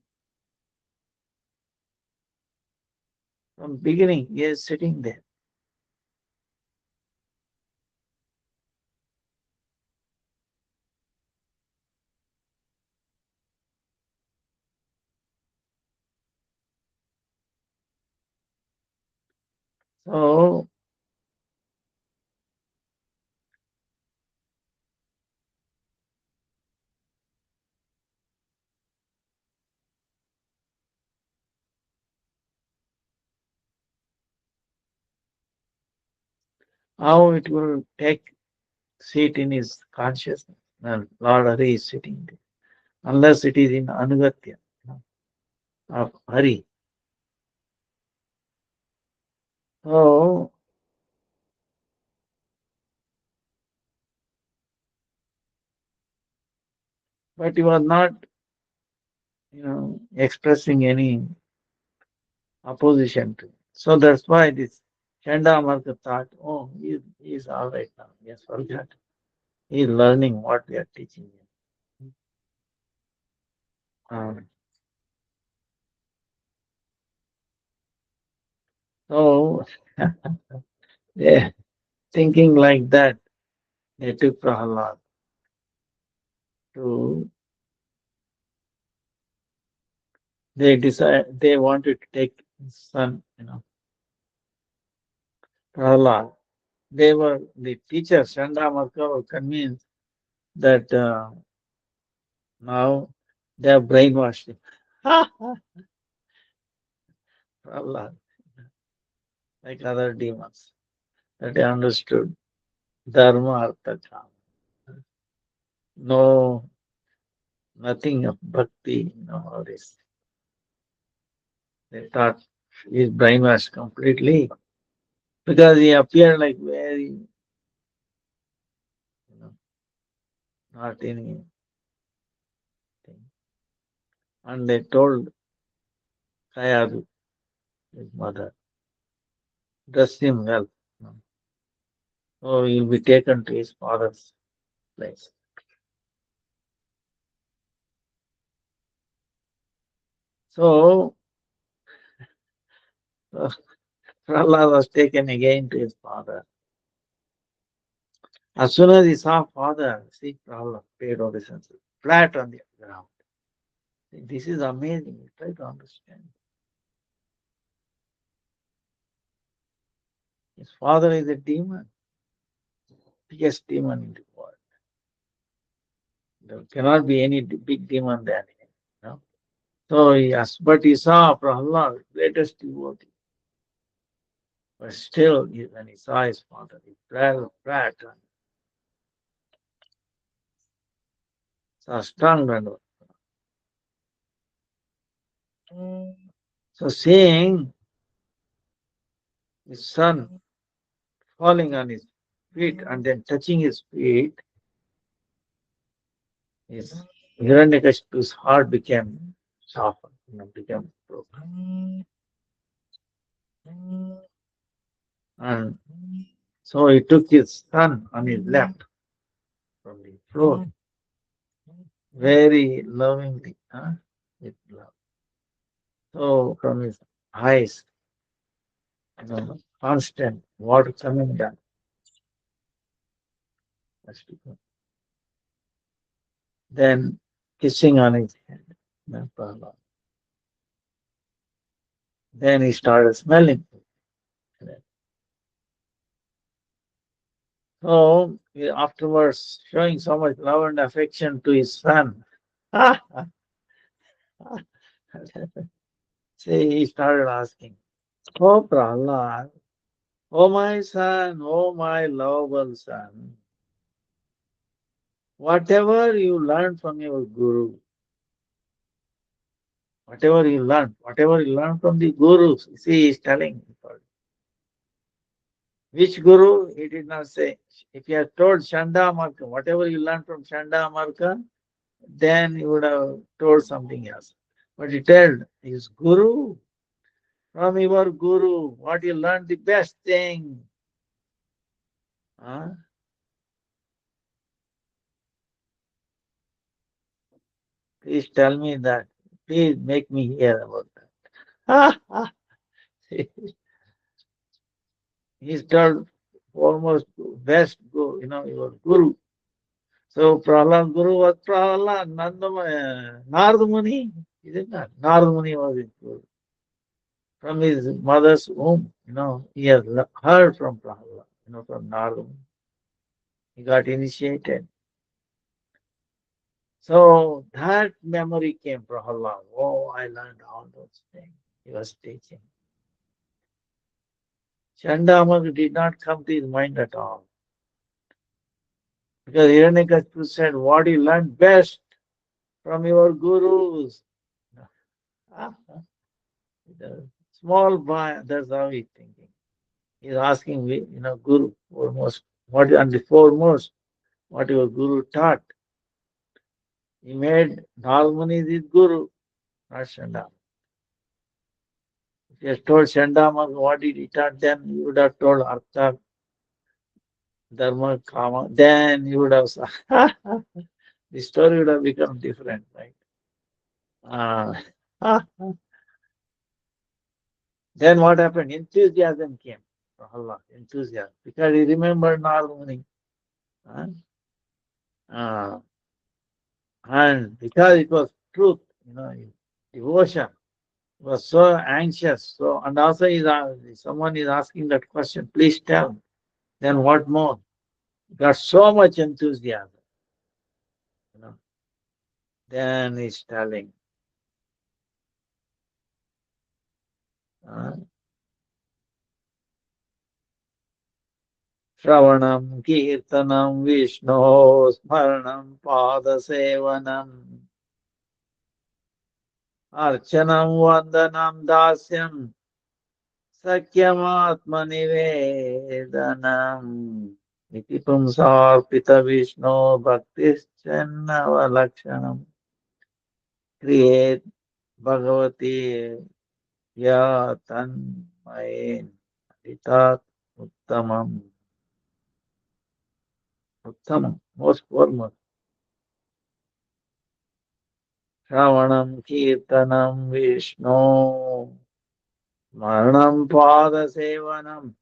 From beginning, he is sitting there. So how it will take seat in his consciousness? And Lord Hari is sitting there. Unless it is in Anugatya of Hari. So, but he was not, expressing any opposition to it. So that's why this Chandamarka thought, oh, he's all right now. He has forgot. He's learning what we are teaching him. Um, so, yeah, thinking like that, they took Prahalad to, they wanted to take his son, Prahalad. The teacher, Chandamarka, were convinced that now they have brainwashed him. Prahalad, like other demons, that they understood Dharma, Artha, Kama. No, nothing of bhakti, all this. They thought he's brainwashed completely because he appeared like very, not anything. And they told Kayadu, his mother, dress him well. So he'll be taken to his father's place. So Prahlad was taken again to his father. As soon as he saw father, see Prahlad paid obeisance, flat on the ground. This is amazing. Try to understand. His father is a demon, biggest demon in the world. There cannot be any big demon than him. No? So yes, but he saw Prahlad, greatest devotee. But still, when he saw his father, he fell flat and saw strong and so seeing his son falling on his feet and then touching his feet, his Hiranyakashipu's heart became softened, became broken. And so he took his son on his lap from the floor, very lovingly, with love. So from his eyes, constant water coming down. Then kissing on his head. Then he started smelling. So afterwards, showing so much love and affection to his son, see, he started asking, "Oh Prahlad, oh my son, oh my lovable son, whatever you learned from your guru, whatever you learned from the gurus, see, he's telling, which guru? He did not say. If he had told Shanda Marka, whatever you learned from Shanda Marka, then he would have told something else. But he told his guru, from your guru, what you learned, the best thing. Huh? Please tell me that. Please make me hear about that. He's told almost best go, your guru. So Prahlad Guru was Prahlad, Narad Muni. Is it not? Narad Muni was his guru. From his mother's womb, he has heard from Prahlad, from Narad Muni. He got initiated. So that memory came Prahlad. Oh, I learned all those things. He was teaching. Chandamak did not come to his mind at all. Because Hiranyakashipu said, what you learned best from your gurus. Ah, the small boy, that's how he's thinking. He's asking me, Guru, foremost, what and the foremost, what your guru taught. He made Nalmani his guru, not Shanda. If he has told Shandama what did he taught, then he would have told Artha, Dharma, Kama, then he would have the story would have become different, right? Uh, then what happened? Enthusiasm came. Allah, enthusiasm. Because he remembered Nalmani. Uh, uh, and because it was truth, devotion, he was so anxious. So, and also someone is asking that question, please tell. Then what more? Got so much enthusiasm. You know. Then he's telling, uh, Shravanam, Kirtanam, Vishnu, Smaranam, Padasevanam, Archanam, Vandanam, Dasyam, Sakyamaatmanivedanam, Iti Pumsarpita Vishnu, Bhaktischannava Lakshanam, Create Bhagavati Ya Tanmayen, Itat Uttamam. Uttamam, most foremost. Shravanam, Kirtanam, Vishnu, Maranam, Pada Sevanam,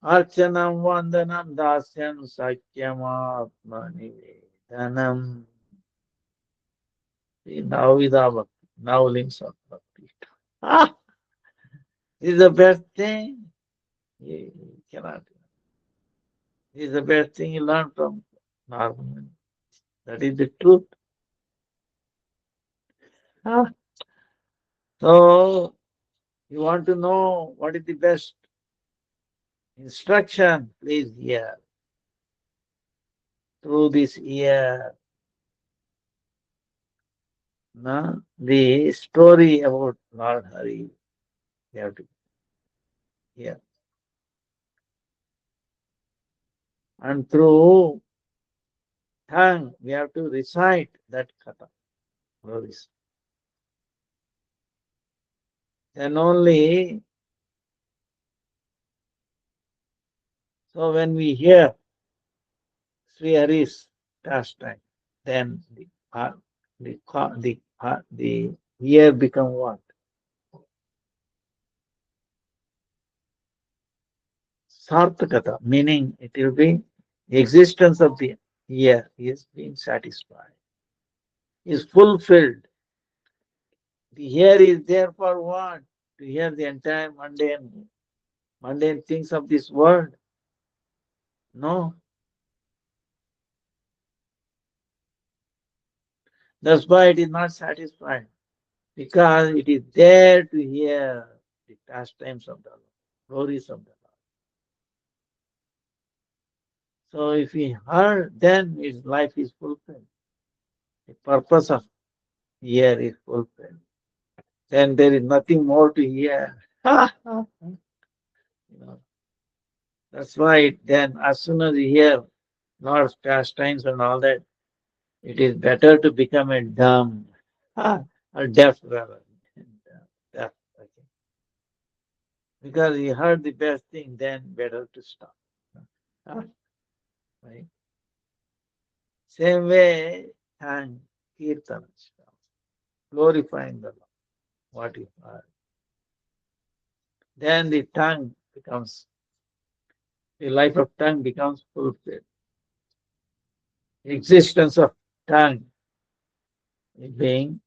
Archanam, Vandanam, Dasyam, Sakyam, Atmanivedanam. See, now Vida Bhakti, now links of Bhakti. Ah, this is the best thing. You cannot. This is the best thing you learn from Narmani. That is the truth. Ah, so, you want to know what is the best instruction? Please hear. Through this ear, the story about Lord Hari, you have to hear. And through tongue, we have to recite that katha. Glories. Then only, so when we hear Sri Hari's pastime, then the ear become what? Sarthakata, meaning it will be the existence of the ear is being satisfied, is fulfilled. The ear is there for what? to hear the entire mundane things of this world. No, that's why it is not satisfied because it is there to hear the pastimes of the Lord, glories of the Lord. So if he heard, then his life is fulfilled. The purpose of hear is fulfilled. Then there is nothing more to hear. You know, that's why then as soon as you hear Lord's pastimes and all that, it is better to become a dumb or deaf rather. And, deaf, okay. Because you heard the best thing, then better to stop. Huh? Right? Same way, and kirtan, glorifying the Lord, what you heard. Then the life of tongue becomes fulfilled. Existence of tongue is being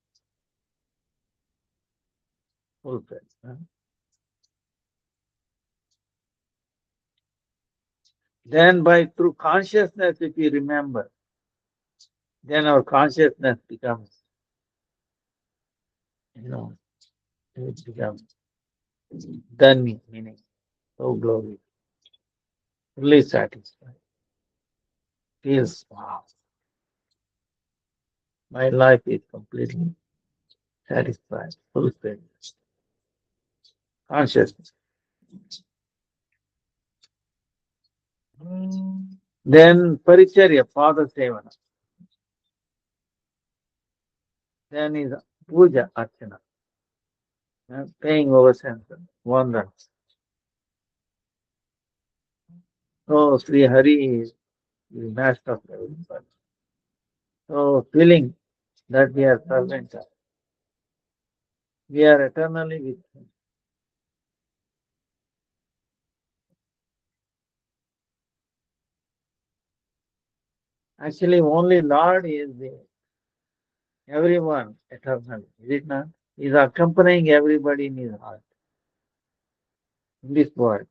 fulfilled. Huh? Then by through consciousness, if we remember, then our consciousness becomes, you know, it becomes done meaning, oh glory, fully satisfied. Feels wow, my life is completely satisfied, fulfilled. Consciousness. Then paricharya, father sevana. Then is puja, archana, paying obeisance, wonder. So Sri Hari is the master of everybody. So feeling that we are servants, we are eternally with him. Actually, only Lord is the everyone eternally, is it not? He is accompanying everybody in his heart, in this world.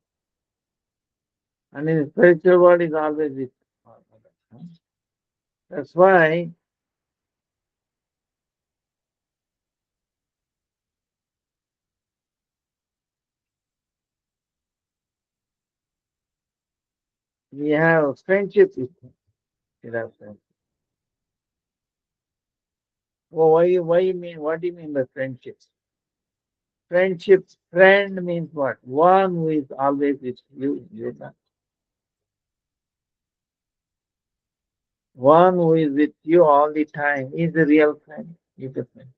And in the spiritual world is always with all others. That's why we have friendship with him. We have friendship. Oh, why you mean, what do you mean by friendship? Friendship, friend means what? One who is always with you. One who is with you all the time is a real friend. Is a friend.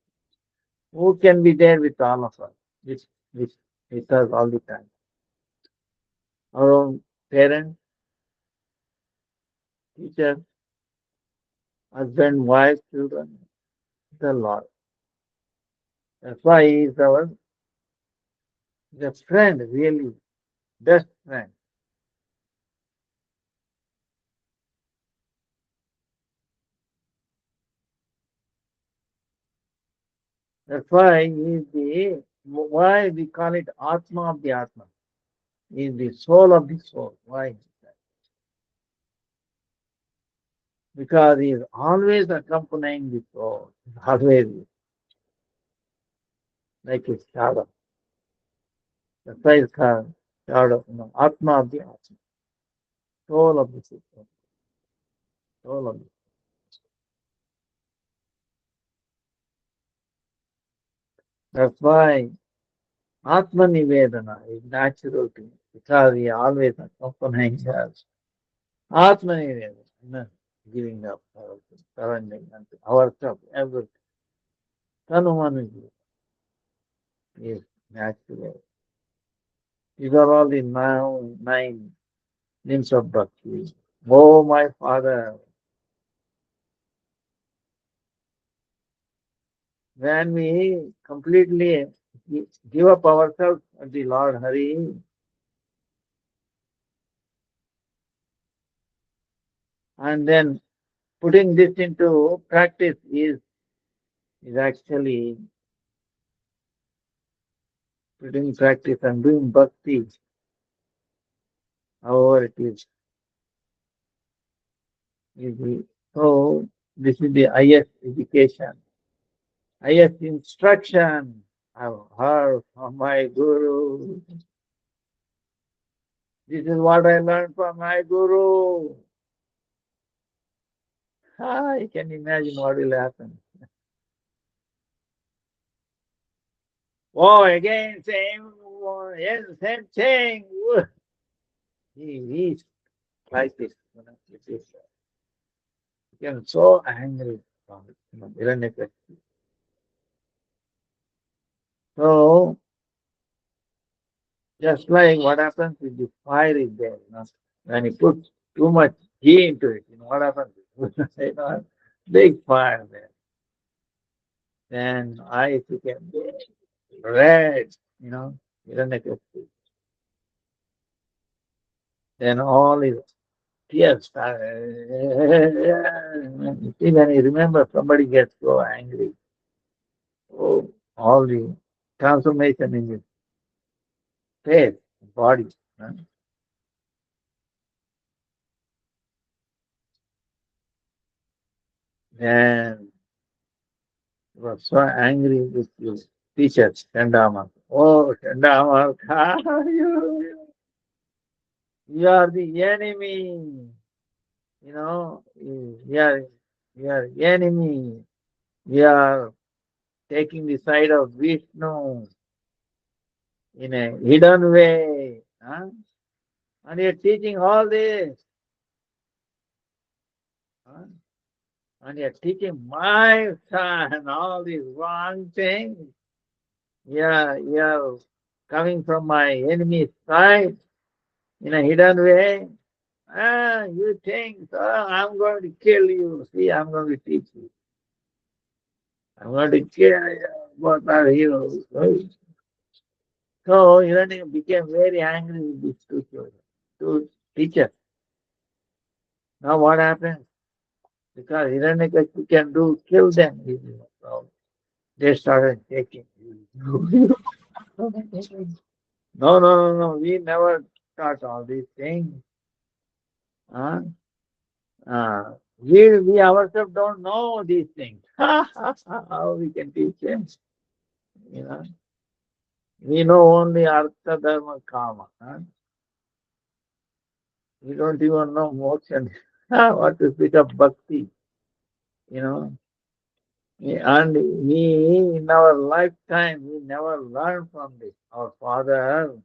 Who can be there with all of us, with, with, with us all the time? Our own parents, teachers, husband, wife, children, the Lord. That's why He is our the friend, really, best friend. That's why He is why we call it Atma of the Atma. He is the soul of the soul. Why? Because He is always accompanying the soul, always like a shadow. That's why it's called shadow, Atma of the Atma, soul of the soul, soul of the. That's why Atma Nivedana is natural to me because He always accompanying us. Atma Nivedana, giving up, surrendering unto ourselves, everything. Tanumanu is natural. These are all the nine limbs of bhakti. Oh, my Father, when we completely give up ourselves to the Lord Hari, and then putting this into practice is actually putting practice and doing bhakti, however it is. So this is the highest education, highest instruction I've heard from my guru. This is what I learned from my guru. I can imagine what will happen. Oh, again, yes, same thing. He's like this. It is, became so angry from it, Hiranyakashipu. So, just like what happens with the fire is there. When you put too much ghee into it, what happens? Big fire there. Then eyes became red, Hiranyakashipu. Then all his tears started. You see, when you remember somebody gets so angry, oh, all the transformation in his face, body. Huh? And he was so angry with his teachers, Chandamar. Oh, Chandamar, you are the enemy. You are enemy. You are taking the side of Vishnu in a hidden way. Huh? And you're teaching all this. Huh? And you're teaching my son all these wrong things. Yeah, you're coming from my enemy's side in a hidden way. You think, I'm going to kill you. See, I'm going to teach you. I'm going to kill you. What are you? So Hiranyan became very angry with these two children, two teachers. Now what happens? Because Hiranyakashipu can kill them easily. So they started taking. No, no, no, no. We never taught all these things. Huh? We ourselves don't know these things. How we can teach them? You know, we know only Artha, Dharma, Kama. Huh? We don't even know moksha. What to speak of bhakti? You know, and we in our lifetime we never learn from this. Our father,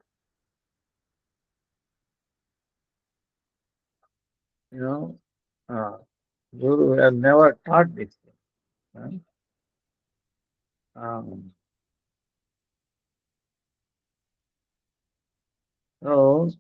you know, uh, Guru has never taught this thing. Huh? So,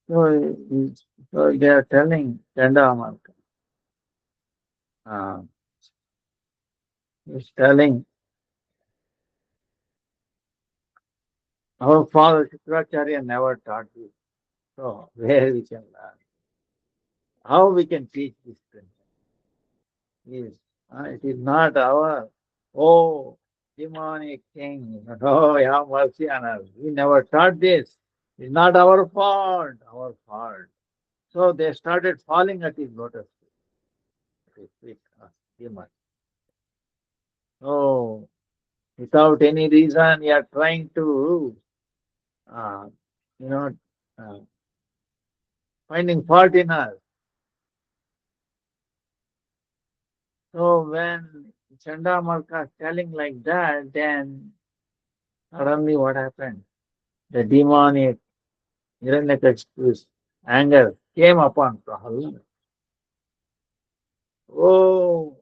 so, so they are telling Chandamarka, uh, he's telling our father Shukracharya never taught this. So where we can learn? How we can teach this thing? Yes, it is not our demonic thing. Oh, have mercy on us. We never taught this. It's not our fault. Our fault. So they started falling at his lotus feet. Demon. Oh, without any reason, you are trying to, uh, you know, uh, finding fault in us. So when Chandamarka is telling like that, then suddenly what happened? The demonic Hiranyakashipu's anger came upon Prahalad. Oh,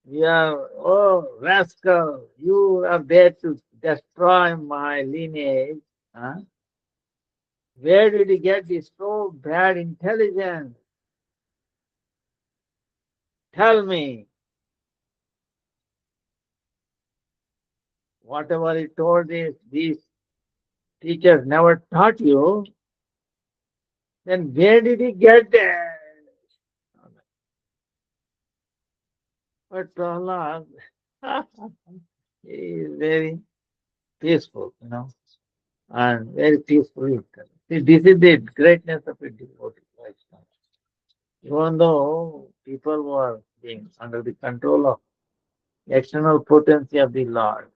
You are, oh, rascal, you are there to destroy my lineage. Huh? Where did you get this so bad intelligence? Tell me, whatever you told these teachers never taught you, then where did you get that? But Prahlad, he is very peaceful, and very peaceful. See, this is the greatness of a devotee lifestyle. Even though people were being under the control of external potency of the Lord,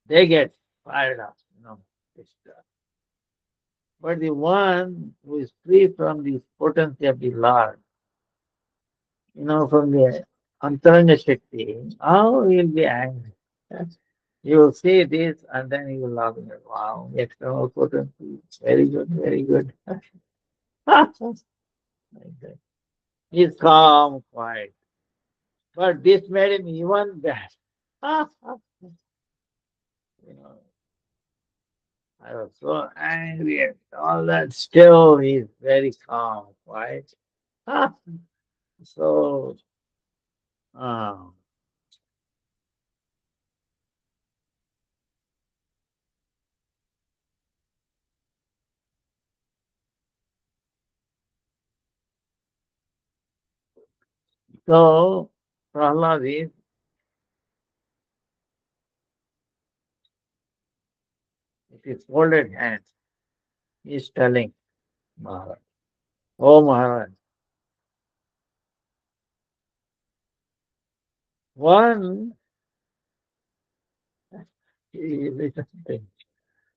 they get fired up. Disturbed. But the one who is free from the potency of the Lord, from the Antaranga Shakti, how he will be angry. You will see this and then you will laugh. Wow, external potency, very good, very good. Like that. He's calm, quiet. But this made him even bad. you know, I was so angry at all that. Still, he's very calm, quiet. so, uh, so Prahlad is, with his folded hands, he's telling Maharaj, oh Maharaj, one, listen,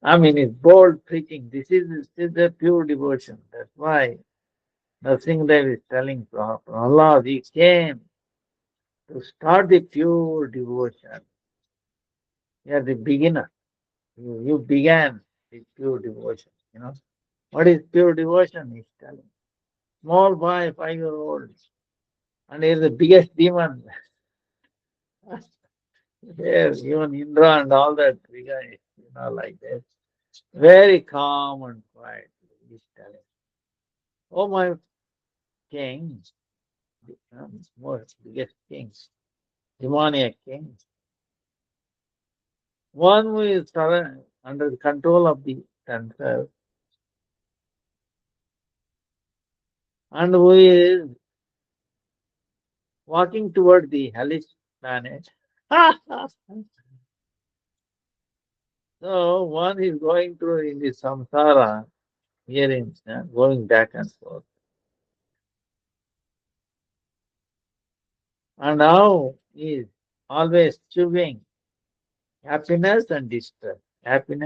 I mean, it's bold preaching. This is the pure devotion. That's why Nrsimhadev is telling Prahlad, he came to start the pure devotion. You are the beginner. You began with pure devotion. What is pure devotion? He's telling. Small boy, 5 year old, and he's the biggest demon. Yes, even Indra and all that, guys, like this. Very calm and quiet. He's telling. Oh, my king, most biggest kings, demoniac kings. One who is under the control of the senses and who is walking toward the hellish planet. So one is going through in the samsara, here going back and forth. And now he is always choosing happiness and distress, again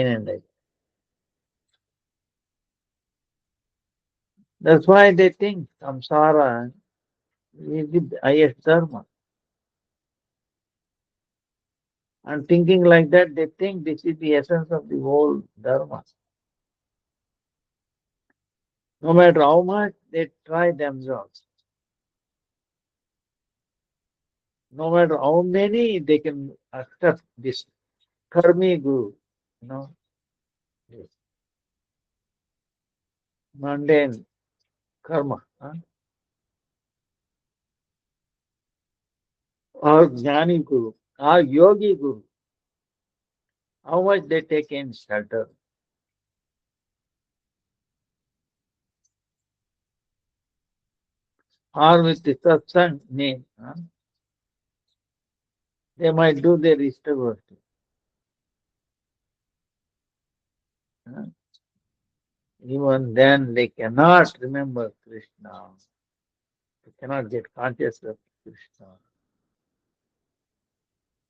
and again. That's why they think samsara is the highest dharma. And thinking like that, they think this is the essence of the whole dharma. No matter how much they try themselves, no matter how many they can accept this karmi guru, you know, this mundane karma, or jnani guru, or yogi guru, how much they take in shelter. Or with the satsang name, they might do their Ishta worship. Even then, they cannot remember Krishna. They cannot get conscious of Krishna.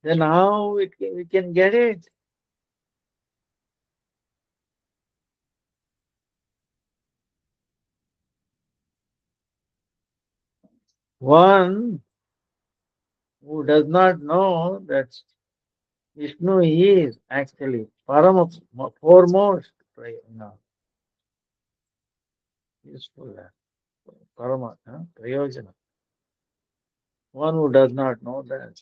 Then how we can get it? One who does not know that Vishnu is actually foremost, useful. Parama, Prayojana. One who does not know that,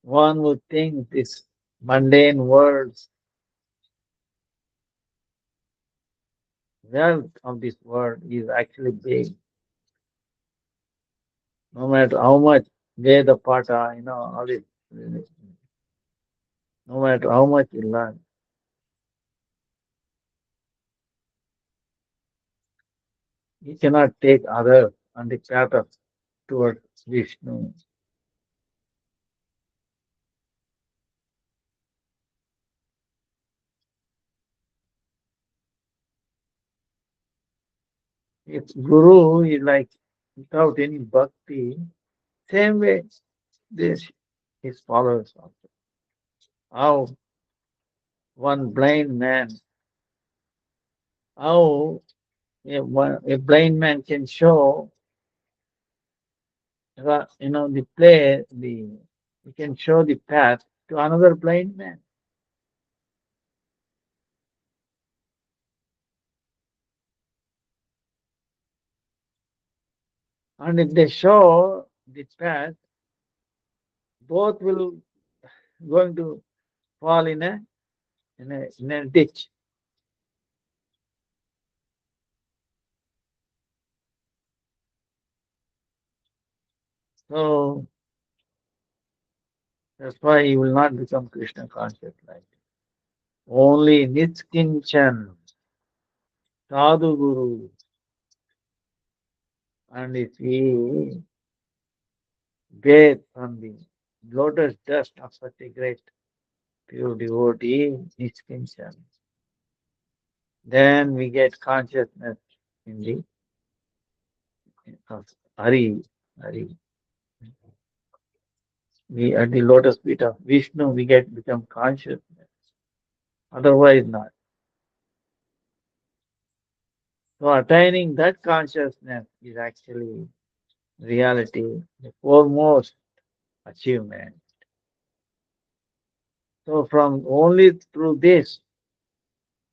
one who thinks these mundane words, wealth of this world is actually big. No matter how much Veda Pata, all this, no matter how much you learn, you cannot take others on the path of towards Vishnu. If Guru is like without any bhakti, same way this his followers also. How one blind man, how a blind man can show the play, he can show the path to another blind man. And if they show the path, both will going to fall in a ditch. So that's why he will not become Krishna conscious like that. Only Nitkinchan, Sadhu Guru, and if he bathe from the lotus dust of such a great pure devotee, Nitkinchan, then we get consciousness in the of Hari. Hari. We at the lotus feet of Vishnu, we become consciousness. Otherwise not. So attaining that consciousness is actually reality, the foremost achievement. So from only through this,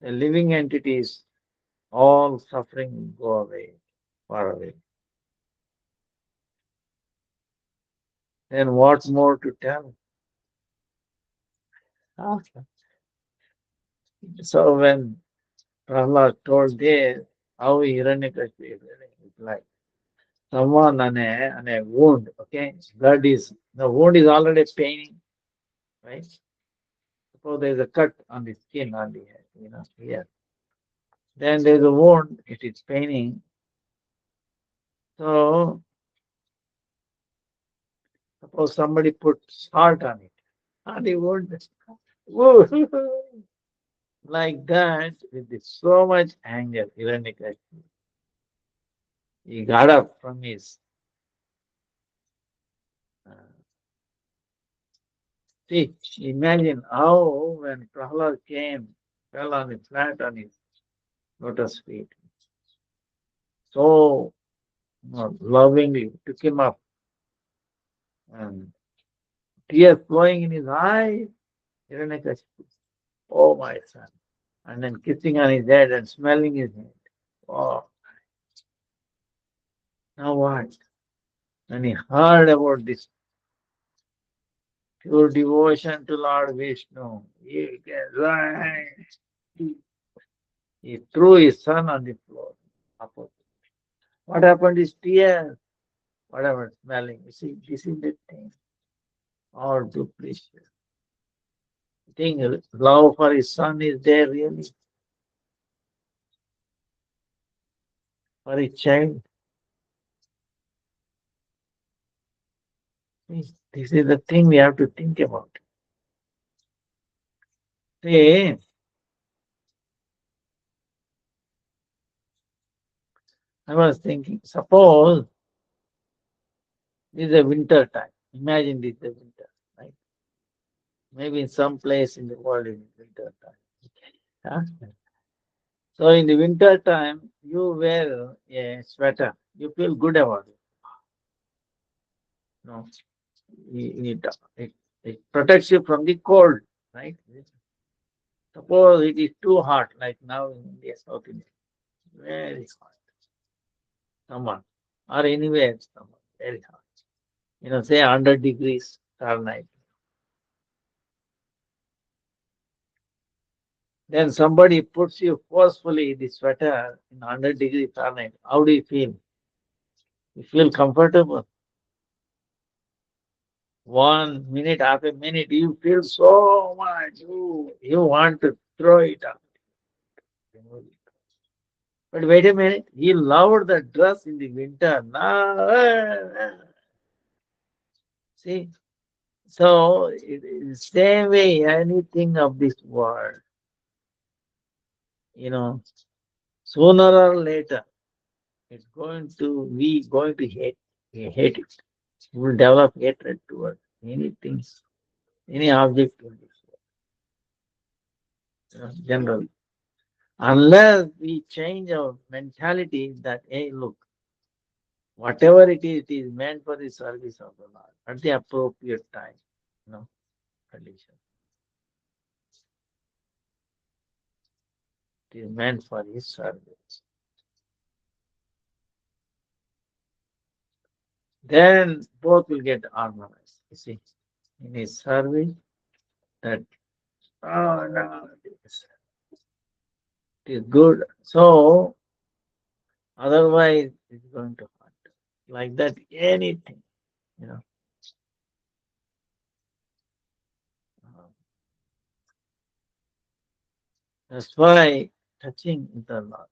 the living entities, all suffering go away, far away. Then what more to tell? Ah, so when Prahlad told this, how Hiranyakashipu is like someone on a wound, okay? The wound is already paining, right? Suppose there's a cut on the skin on the head, here. Then there's a wound, it is paining. So suppose somebody put salt on it, and the wound, woo, like that, with so much anger, Hiranyakashipu, he got up from his uh, seat. Imagine how when Prahlad came, fell on his flat on his lotus feet, so lovingly took him up and tears flowing in his eyes. Hiranyakashipu, oh my son. And then kissing on his head and smelling his head. Oh, now what? When he heard about this pure devotion to Lord Vishnu, he threw his son on the floor. What happened is tears. Whatever smelling. You see, this is the thing. All too precious. Think love for his son is there really for his child. This is the thing we have to think about. See, I was thinking, suppose this is a winter time. Imagine this is a winter, right? Maybe in some place in the world in winter time. Huh? So in the winter time, you wear a sweater. You feel good about it. No, it, it, it protects you from the cold, right? Suppose it is too hot, like now in India, South India, very hot. stomach, or anywhere stomach, very hot. Say 100 degrees Fahrenheit. Then somebody puts you forcefully the sweater in 100 degrees Fahrenheit. How do you feel? You feel comfortable. 1 minute, half a minute, you feel so much. You want to throw it up. But wait a minute, he loved the dress in the winter. Now, see, so same way, anything of this world, you know, sooner or later, it's going to we going to hate. We hate it. We will develop hatred toward anything, any object in this world, generally. Unless we change our mentality that, hey, look, whatever it is meant for the service of the Lord at the appropriate time, you know, condition. It is meant for His service. Then both will get harmonized. You see, in His service, that oh no, it is good. So otherwise, it's going to hurt. Like that, anything, you know. uh, That's why touching the Lord,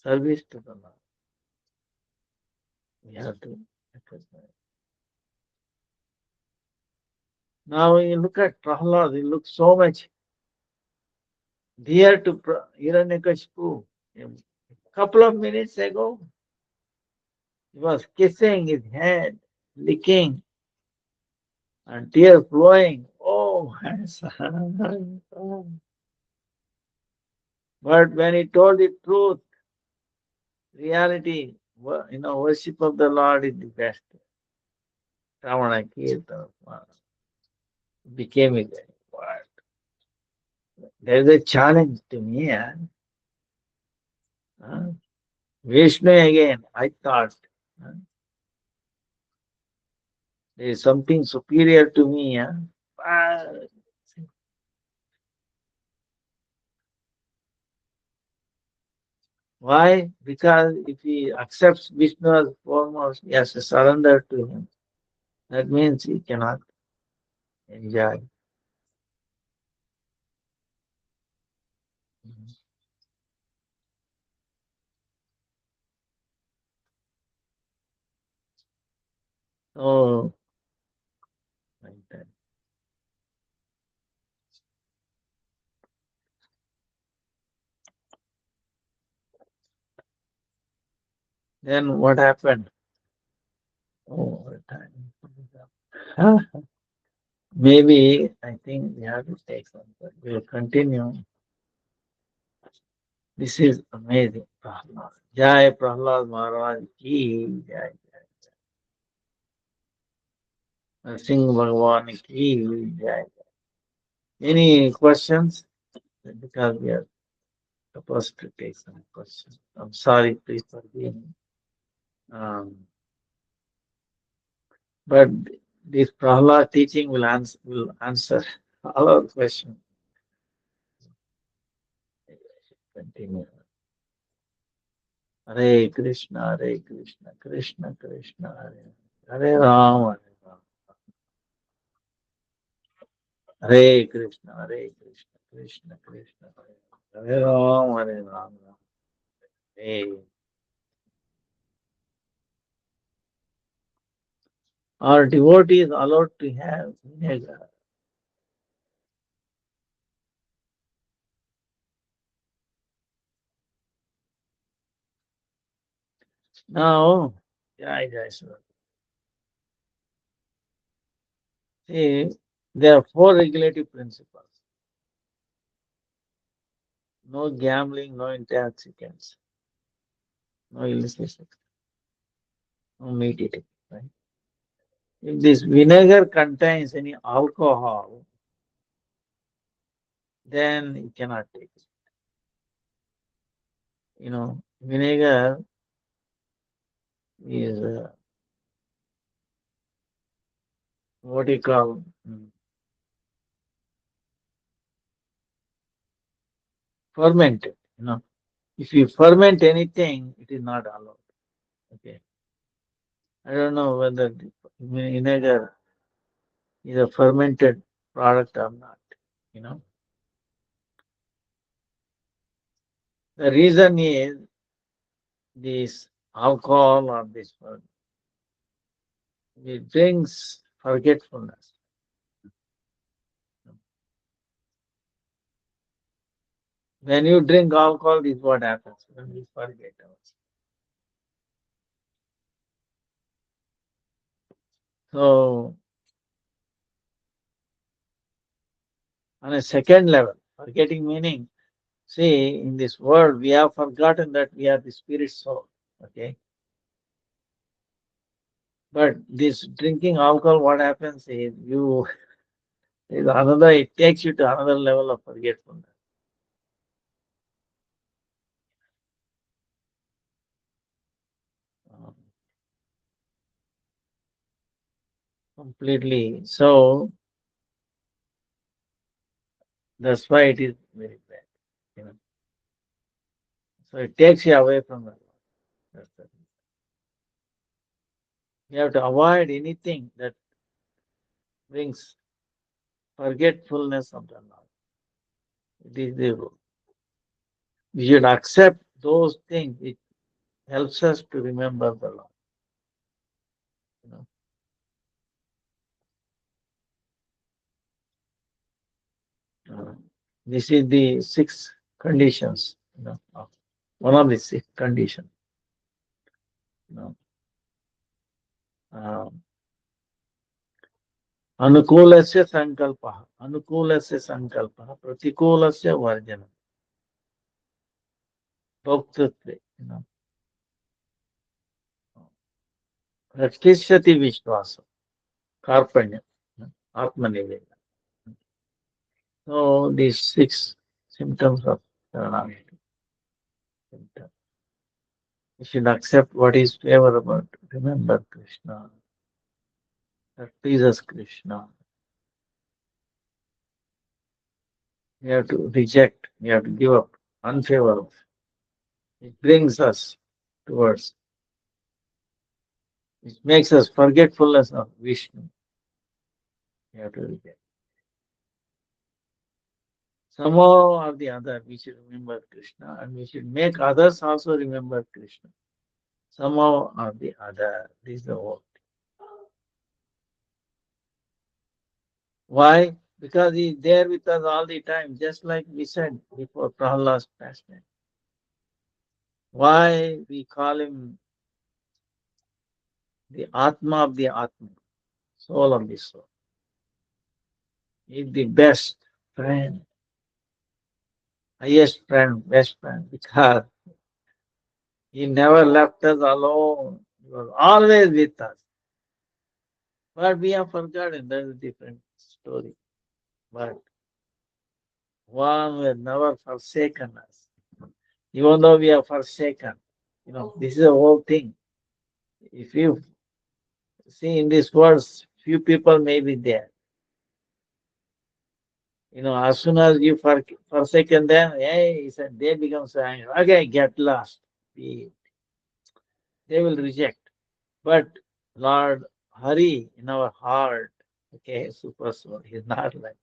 service to the Lord, we have to recognize. Now you look at Prahlad, he looks so much dear to Hiranyakashipu. A couple of minutes ago, he was kissing his head, licking, and tears flowing. Oh, my son. But when he told the truth, reality, worship of the Lord is the best. Ravana-kirtana became a word. There's a challenge to me. Huh? Vishnu again, I thought. huh, There is something superior to me. Ah, Why? Because if he accepts Vishnu as foremost, he has to surrender to him. That means he cannot enjoy. Oh, like that. Then what happened? Oh, what time. Huh? Maybe I think we have to take some. We'll continue. This is amazing. Prahlad. Jai Prahlad Maharaj ki Jai. Singh Bhagwan ki Jai. Any questions? Because we are supposed to take some questions. I'm sorry, please forgive me. Um, but this Prahlad teaching will answer all our questions. Continue. Hare Krishna, Hare Krishna, Krishna Krishna, Hare Hare Ram, Hare Ram. Hare Krishna, Hare Krishna, Krishna Krishna, Hare Ram, Hare Ram, Ram. Hey. Are devotees allowed to have vinegar? Now, Jai Jai Sir. See, there are four regulative principles. No gambling, no intoxicants, no illicit sex, no meat eating. Right? If this vinegar contains any alcohol, then you cannot take it. Vinegar is what you call fermented. If you ferment anything, it is not allowed. Okay. I don't know whether the vinegar is a fermented product or not. You know, the reason is this alcohol or this it brings forgetfulness. When you drink alcohol, this is what happens when we forget ourselves. So, on a second level, forgetting meaning, see, in this world, we have forgotten that we are the spirit soul. Okay. But this drinking alcohol, what happens is it takes you to another level of forgetfulness. Um, Completely. So, that's why it is very bad. You know. So, it takes you away from the Lord. That's the reason. You have to avoid anything that brings forgetfulness of the Lord. It is the rule. We should accept those things. It helps us to remember the Lord. You know. Uh, this is the six conditions. One of the six conditions. You know. Um, अनुकूलस्य संकल्पः अनुकूलस्य संकल्पः प्रतिकूलस्य वर्जनम् भोक्तृत्वे रक्षिष्यति विश्वासः कार्पण्यम् आत्मनिवेदनम्. So these six symptoms of Sharanagati. You should accept what is favorable. Remember Krishna. That pleases Krishna. We have to reject. We have to give up unfavorable. It brings us towards. It makes us forgetfulness of Vishnu. We have to reject. Somehow or the other, we should remember Krishna and we should make others also remember Krishna. Somehow or the other, this is the whole. Why? Because he is there with us all the time, just like we said before Prahlad's passing. Why we call him the Atma of the Atma, soul of the soul. He is the best friend, highest friend, best friend, because he never left us alone. He was always with us. But we have forgotten, that's a different story. But one will never forsaken us. Even though we are forsaken, this is the whole thing. If you see in this world, few people may be there. As soon as you forsaken them, hey, he said, they become so angry. Okay, get lost. They will reject. But Lord Hari in our heart, okay, super soul, he's not like.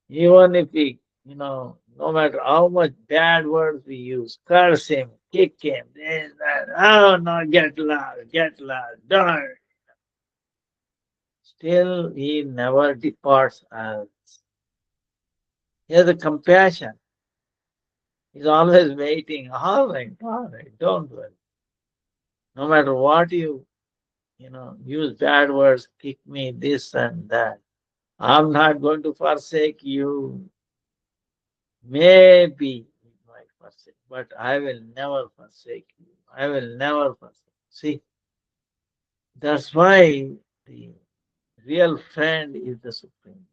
Even if we, no matter how much bad words we use, curse him, kick him, this, that, oh no, get lost, darn. Still, he never departs us. He has a compassion. He's always waiting. All right, don't worry. No matter what use bad words, kick me, this and that. I'm not going to forsake you. Maybe you might forsake, but I will never forsake you. I will never forsake. See, that's why the real friend is the Supreme.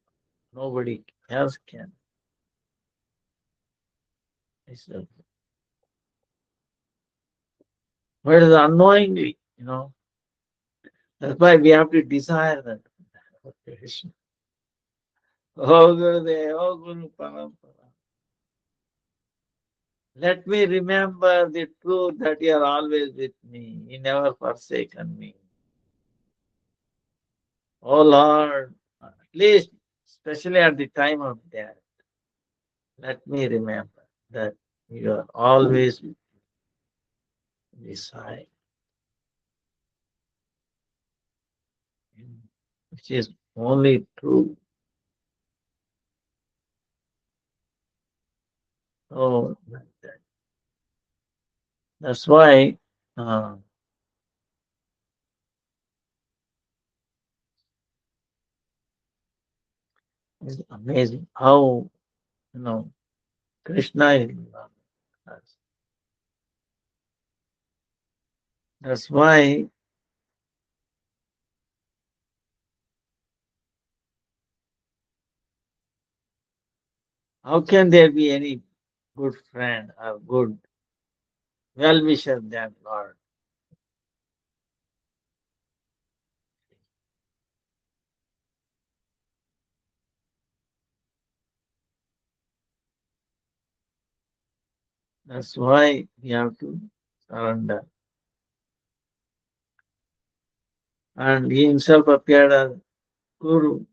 Nobody else can. It's But it's unknowingly, that's why we have to desire that. Oh Gurudev, oh Guru Parampara. Let me remember the truth that you are always with me. You never forsaken me. Oh Lord, at least, especially at the time of death, let me remember that you are always beside me, which is only true. Oh, that's why uh, it's amazing how, you know, Krishna is love us. That's why how can there be any good friend or good well-wisher than Lord? That's why we have to surrender. And he himself appeared as Guru,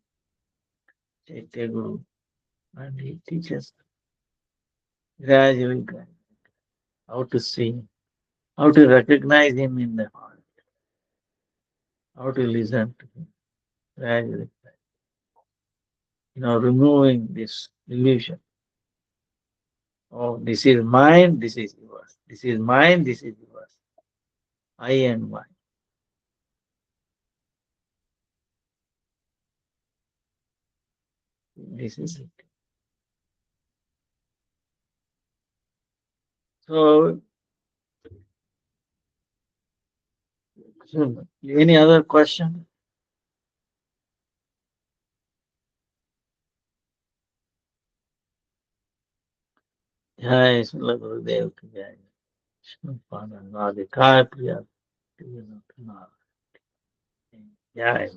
Chaitya Guru, and he teaches gradually how to see, how to recognize him in the heart, how to listen to him gradually, removing this illusion. Oh, this is mine, this is yours. This is mine, this is yours. I and mine. This is it. So, any other question? Jai Srila Gurudev ki Jai. Shnupada Radhika Priya Priya Jai.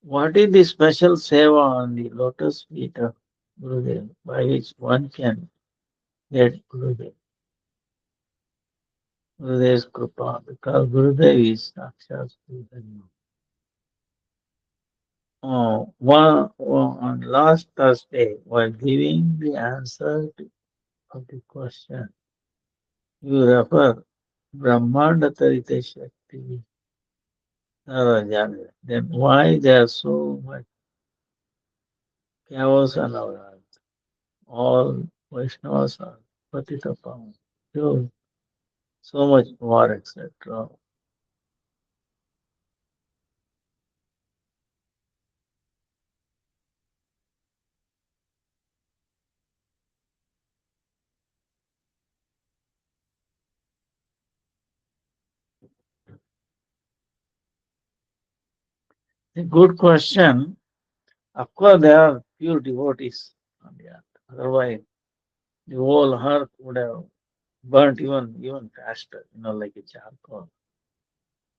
What is the special seva on the lotus feet of Gurudev by which one can get Gurudev? Gurudev's Kripa, because Gurudev is Sakshat Gurudev. On last Thursday, while giving the answer of the question, you refer Brahmanda Tarita Shakti Narajana. Then why there is so much chaos on our earth? All Vaishnavas are Patita Pavan. So much war, etc. A good question. Of course, there are pure devotees on the earth. Otherwise, the whole earth would have burnt even faster, like a charcoal.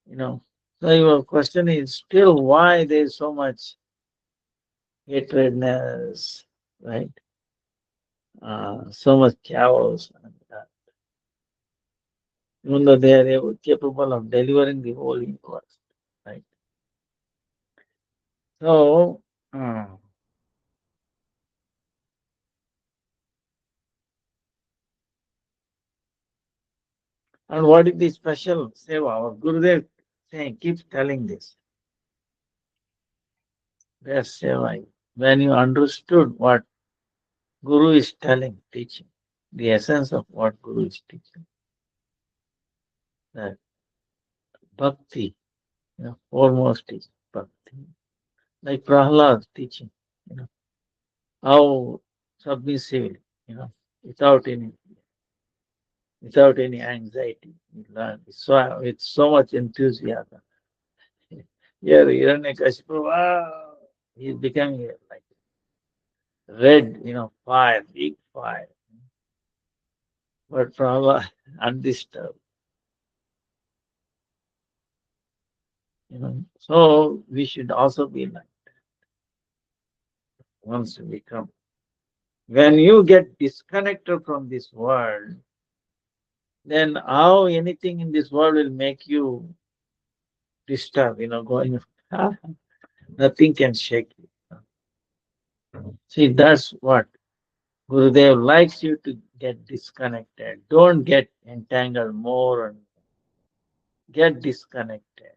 You know. So your question is still why there is so much hatredness, right? So much chaos, and even though they are capable of delivering the whole universe, right? So, and what is the special seva? Our Gurudev saying, keeps telling this. Best seva. When you understood what Guru is telling, teaching, the essence of what Guru is teaching, that bhakti, foremost is bhakti. Like Prahlad teaching, you know, how submissively, without any without any anxiety. You learn with so much enthusiasm. Here, Hiranyakashipu, wow! He's becoming like red, fire, big fire. But Prabhupada undisturbed, So we should also be like once we become. When you get disconnected from this world, then how anything in this world will make you disturb, going, nothing can shake you. See, that's what Gurudev likes you to get disconnected. Don't get entangled more and get disconnected.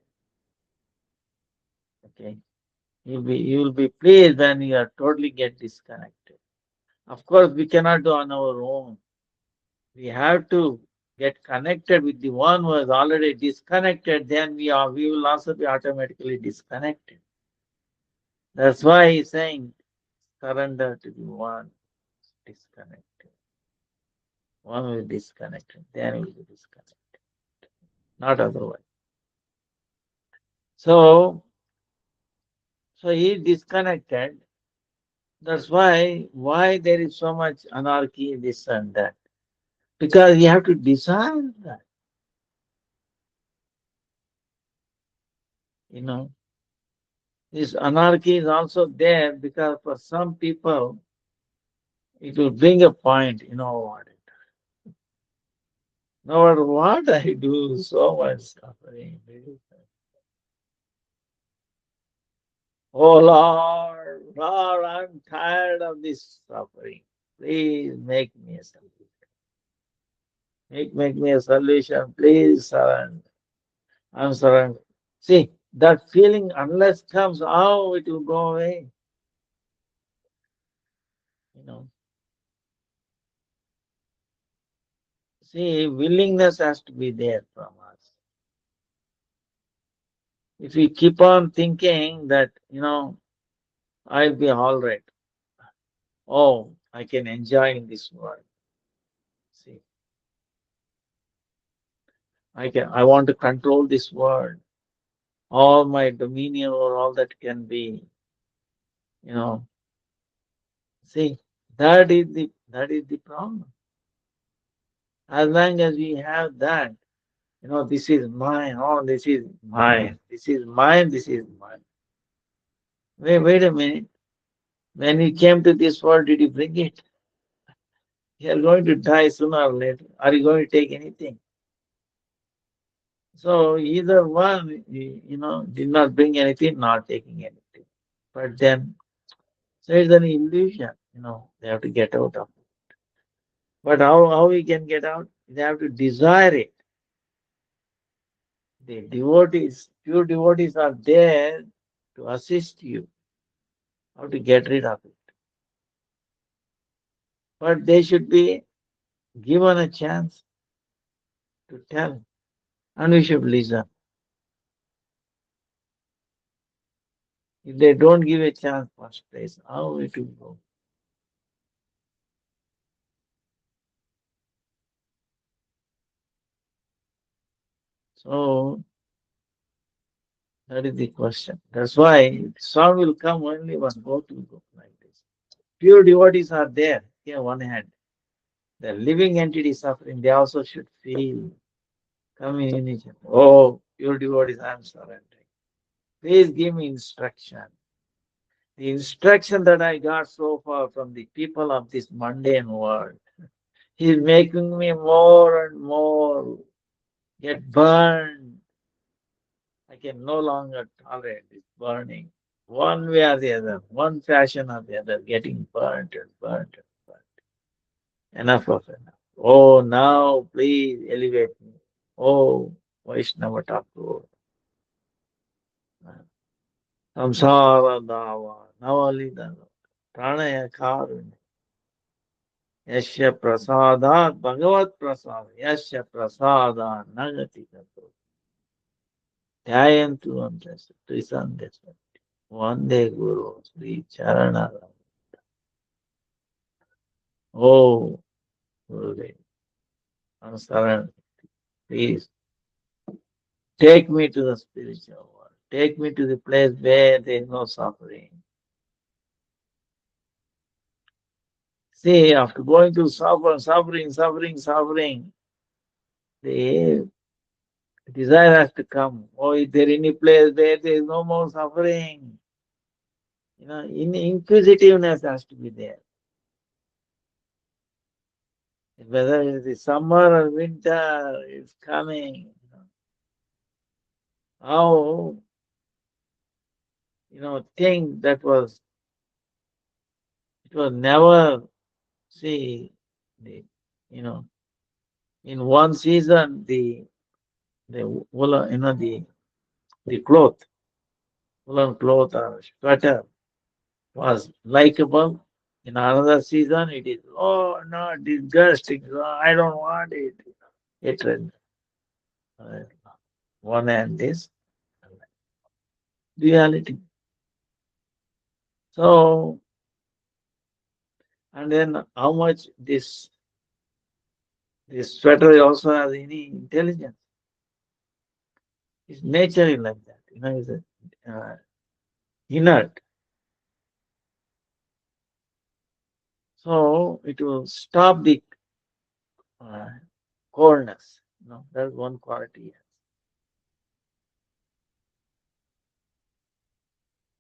Okay. You'll be pleased when you are totally get disconnected. Of course, we cannot do on our own. We have to get connected with the one who is already disconnected, then we will also be automatically disconnected. That's why he's saying surrender to the one disconnected. One will be disconnected, then will be disconnected. Not otherwise. So he disconnected. That's why there is so much anarchy, this and that. Because you have to desire that. You know, this anarchy is also there because for some people it will bring a point, what? No matter what I do, so much suffering. Oh Lord, Lord, I'm tired of this suffering. Please make me a solution. Make me a solution. Please surrender. I'm surrender. See, that feeling, unless comes, how it will go away? You know. See, willingness has to be there from us. If we keep on thinking that, I'll be all right. Oh, I can enjoy in this world. See, I want to control this world. All my dominion or all that can be, you know. See, that is the problem. As long as we have that, this is mine, oh, this is mine, this is mine, this is mine. Wait a minute. When you came to this world, did you bring it? You are going to die sooner or later. Are you going to take anything? So either one, did not bring anything, not taking anything. But then, so it's an illusion, they have to get out of it. But how we can get out? They have to desire it. The devotees, pure devotees are there to assist you how to get rid of it. But they should be given a chance to tell, and we should listen. If they don't give a chance, first place, how it will go? So that is the question. That's why sound will come only when both will go like this. Pure devotees are there, here one hand. The living entity suffering, they also should feel communion. Oh, pure devotees, I am surrendering. Please give me instruction. The instruction that I got so far from the people of this mundane world is making me more and more get burned. I can no longer tolerate this burning. One way or the other, one fashion or the other, getting burnt and burnt and burnt. Enough of enough. Oh, now please elevate me. Oh, Vaishnava Thakur. Samsara Dava. Navalidana. Pranaya Karuni. Yasya Prasadat Bhagavat Prasad. Yasya Prasada Nagati Kato. Dhyayantu Antasa. Trisandesa. Vande Guru Sri Charana. Oh, Gurudev. I'm surrender. Please take me to the spiritual world. Take me to the place where there is no suffering. See, after going to suffering, the desire has to come. Oh, is there any place where there is no more suffering? Inquisitiveness has to be there. Whether it is summer or winter, it's coming. How, thing that it was never, see, the, you know, in one season, the woolen, the woolen cloth or sweater was likable. In another season, it is, oh no, disgusting. I don't want it. Hatred. Uh, one and this duality. So, and then how much this sweater also has any intelligence. Its nature is like that. It's inert. So it will stop the uh, coldness. That's one quality.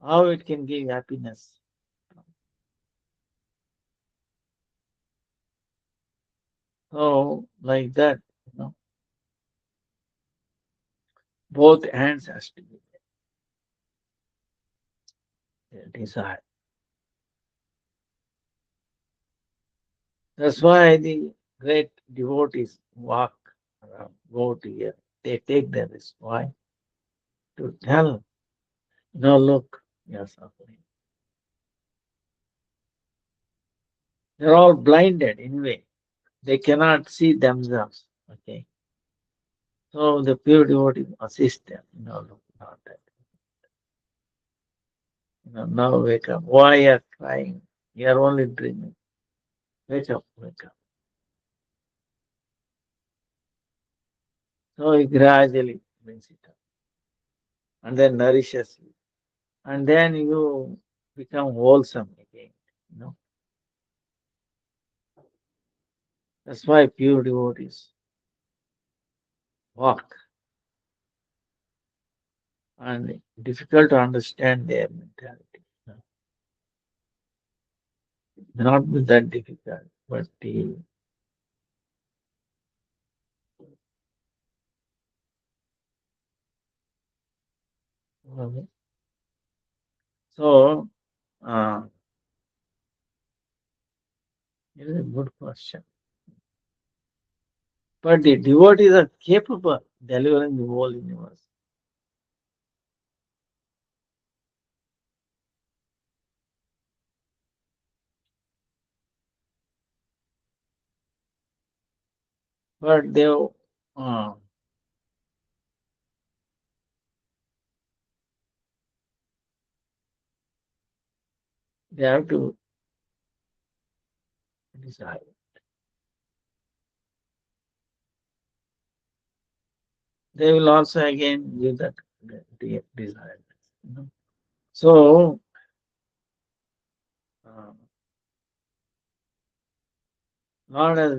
How it can give happiness. So like that, both hands has to be there, desire. That's why the great devotees walk around, go to here. They take their risk. Why? To tell, look, you're suffering. They're all blinded anyway. They cannot see themselves. Okay. So the pure devotee assist them. Look, not that. Now wake up. Why you're crying? You're only dreaming. Wake up, wake up. So he gradually brings it up and then nourishes you. And then you become wholesome again. You know. That's why pure devotees walk and difficult to understand their mentality. May not be that difficult, but so it is a good question. But the devotees are capable delivering the whole universe. But uh, they have to decide. They will also again give that desire. You know. So uh, Lord has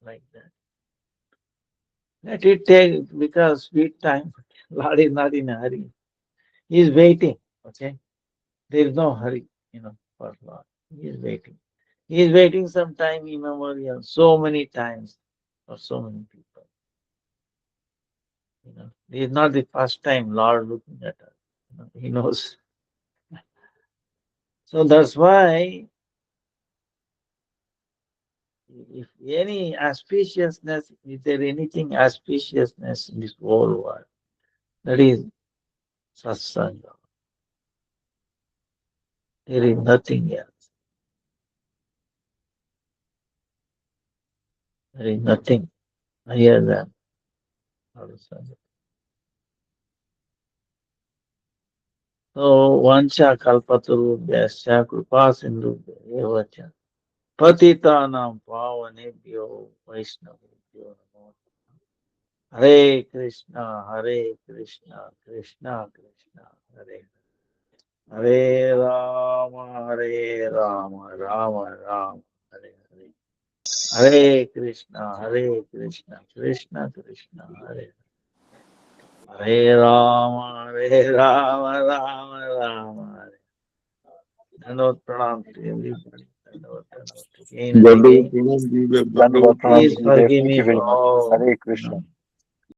like that. Let it take because sweet time. Lord is not in a hurry. He is waiting. Okay. There is no hurry, for Lord. He is waiting. He is waiting some time immemorial, so many times for so many people. This is not the first time Lord looking at us. He knows. So that's why if any auspiciousness, is there anything auspiciousness in this whole world? That is satsanga. There is nothing else. There is nothing higher than satsanga. So vancha kalpatarubhyascha kripa sindhubhya evacha patitanam pavanebhyo vaishnavebhyo namo. Hare Krishna, Krishna Krishna, Hare Hare Rama, Hare Rama, Rama Rama, Hare Hare. Hare Krishna, Krishna Krishna, Hare Hare Rama, Rama Rama, Hare. Dandavad pranam to everybody. Dandavad. Again and Dandavat again. Pranam Gurudev. Dandavat Pranam Please Gurudev. forgive Thank me you for very much. all, Hare Krishna.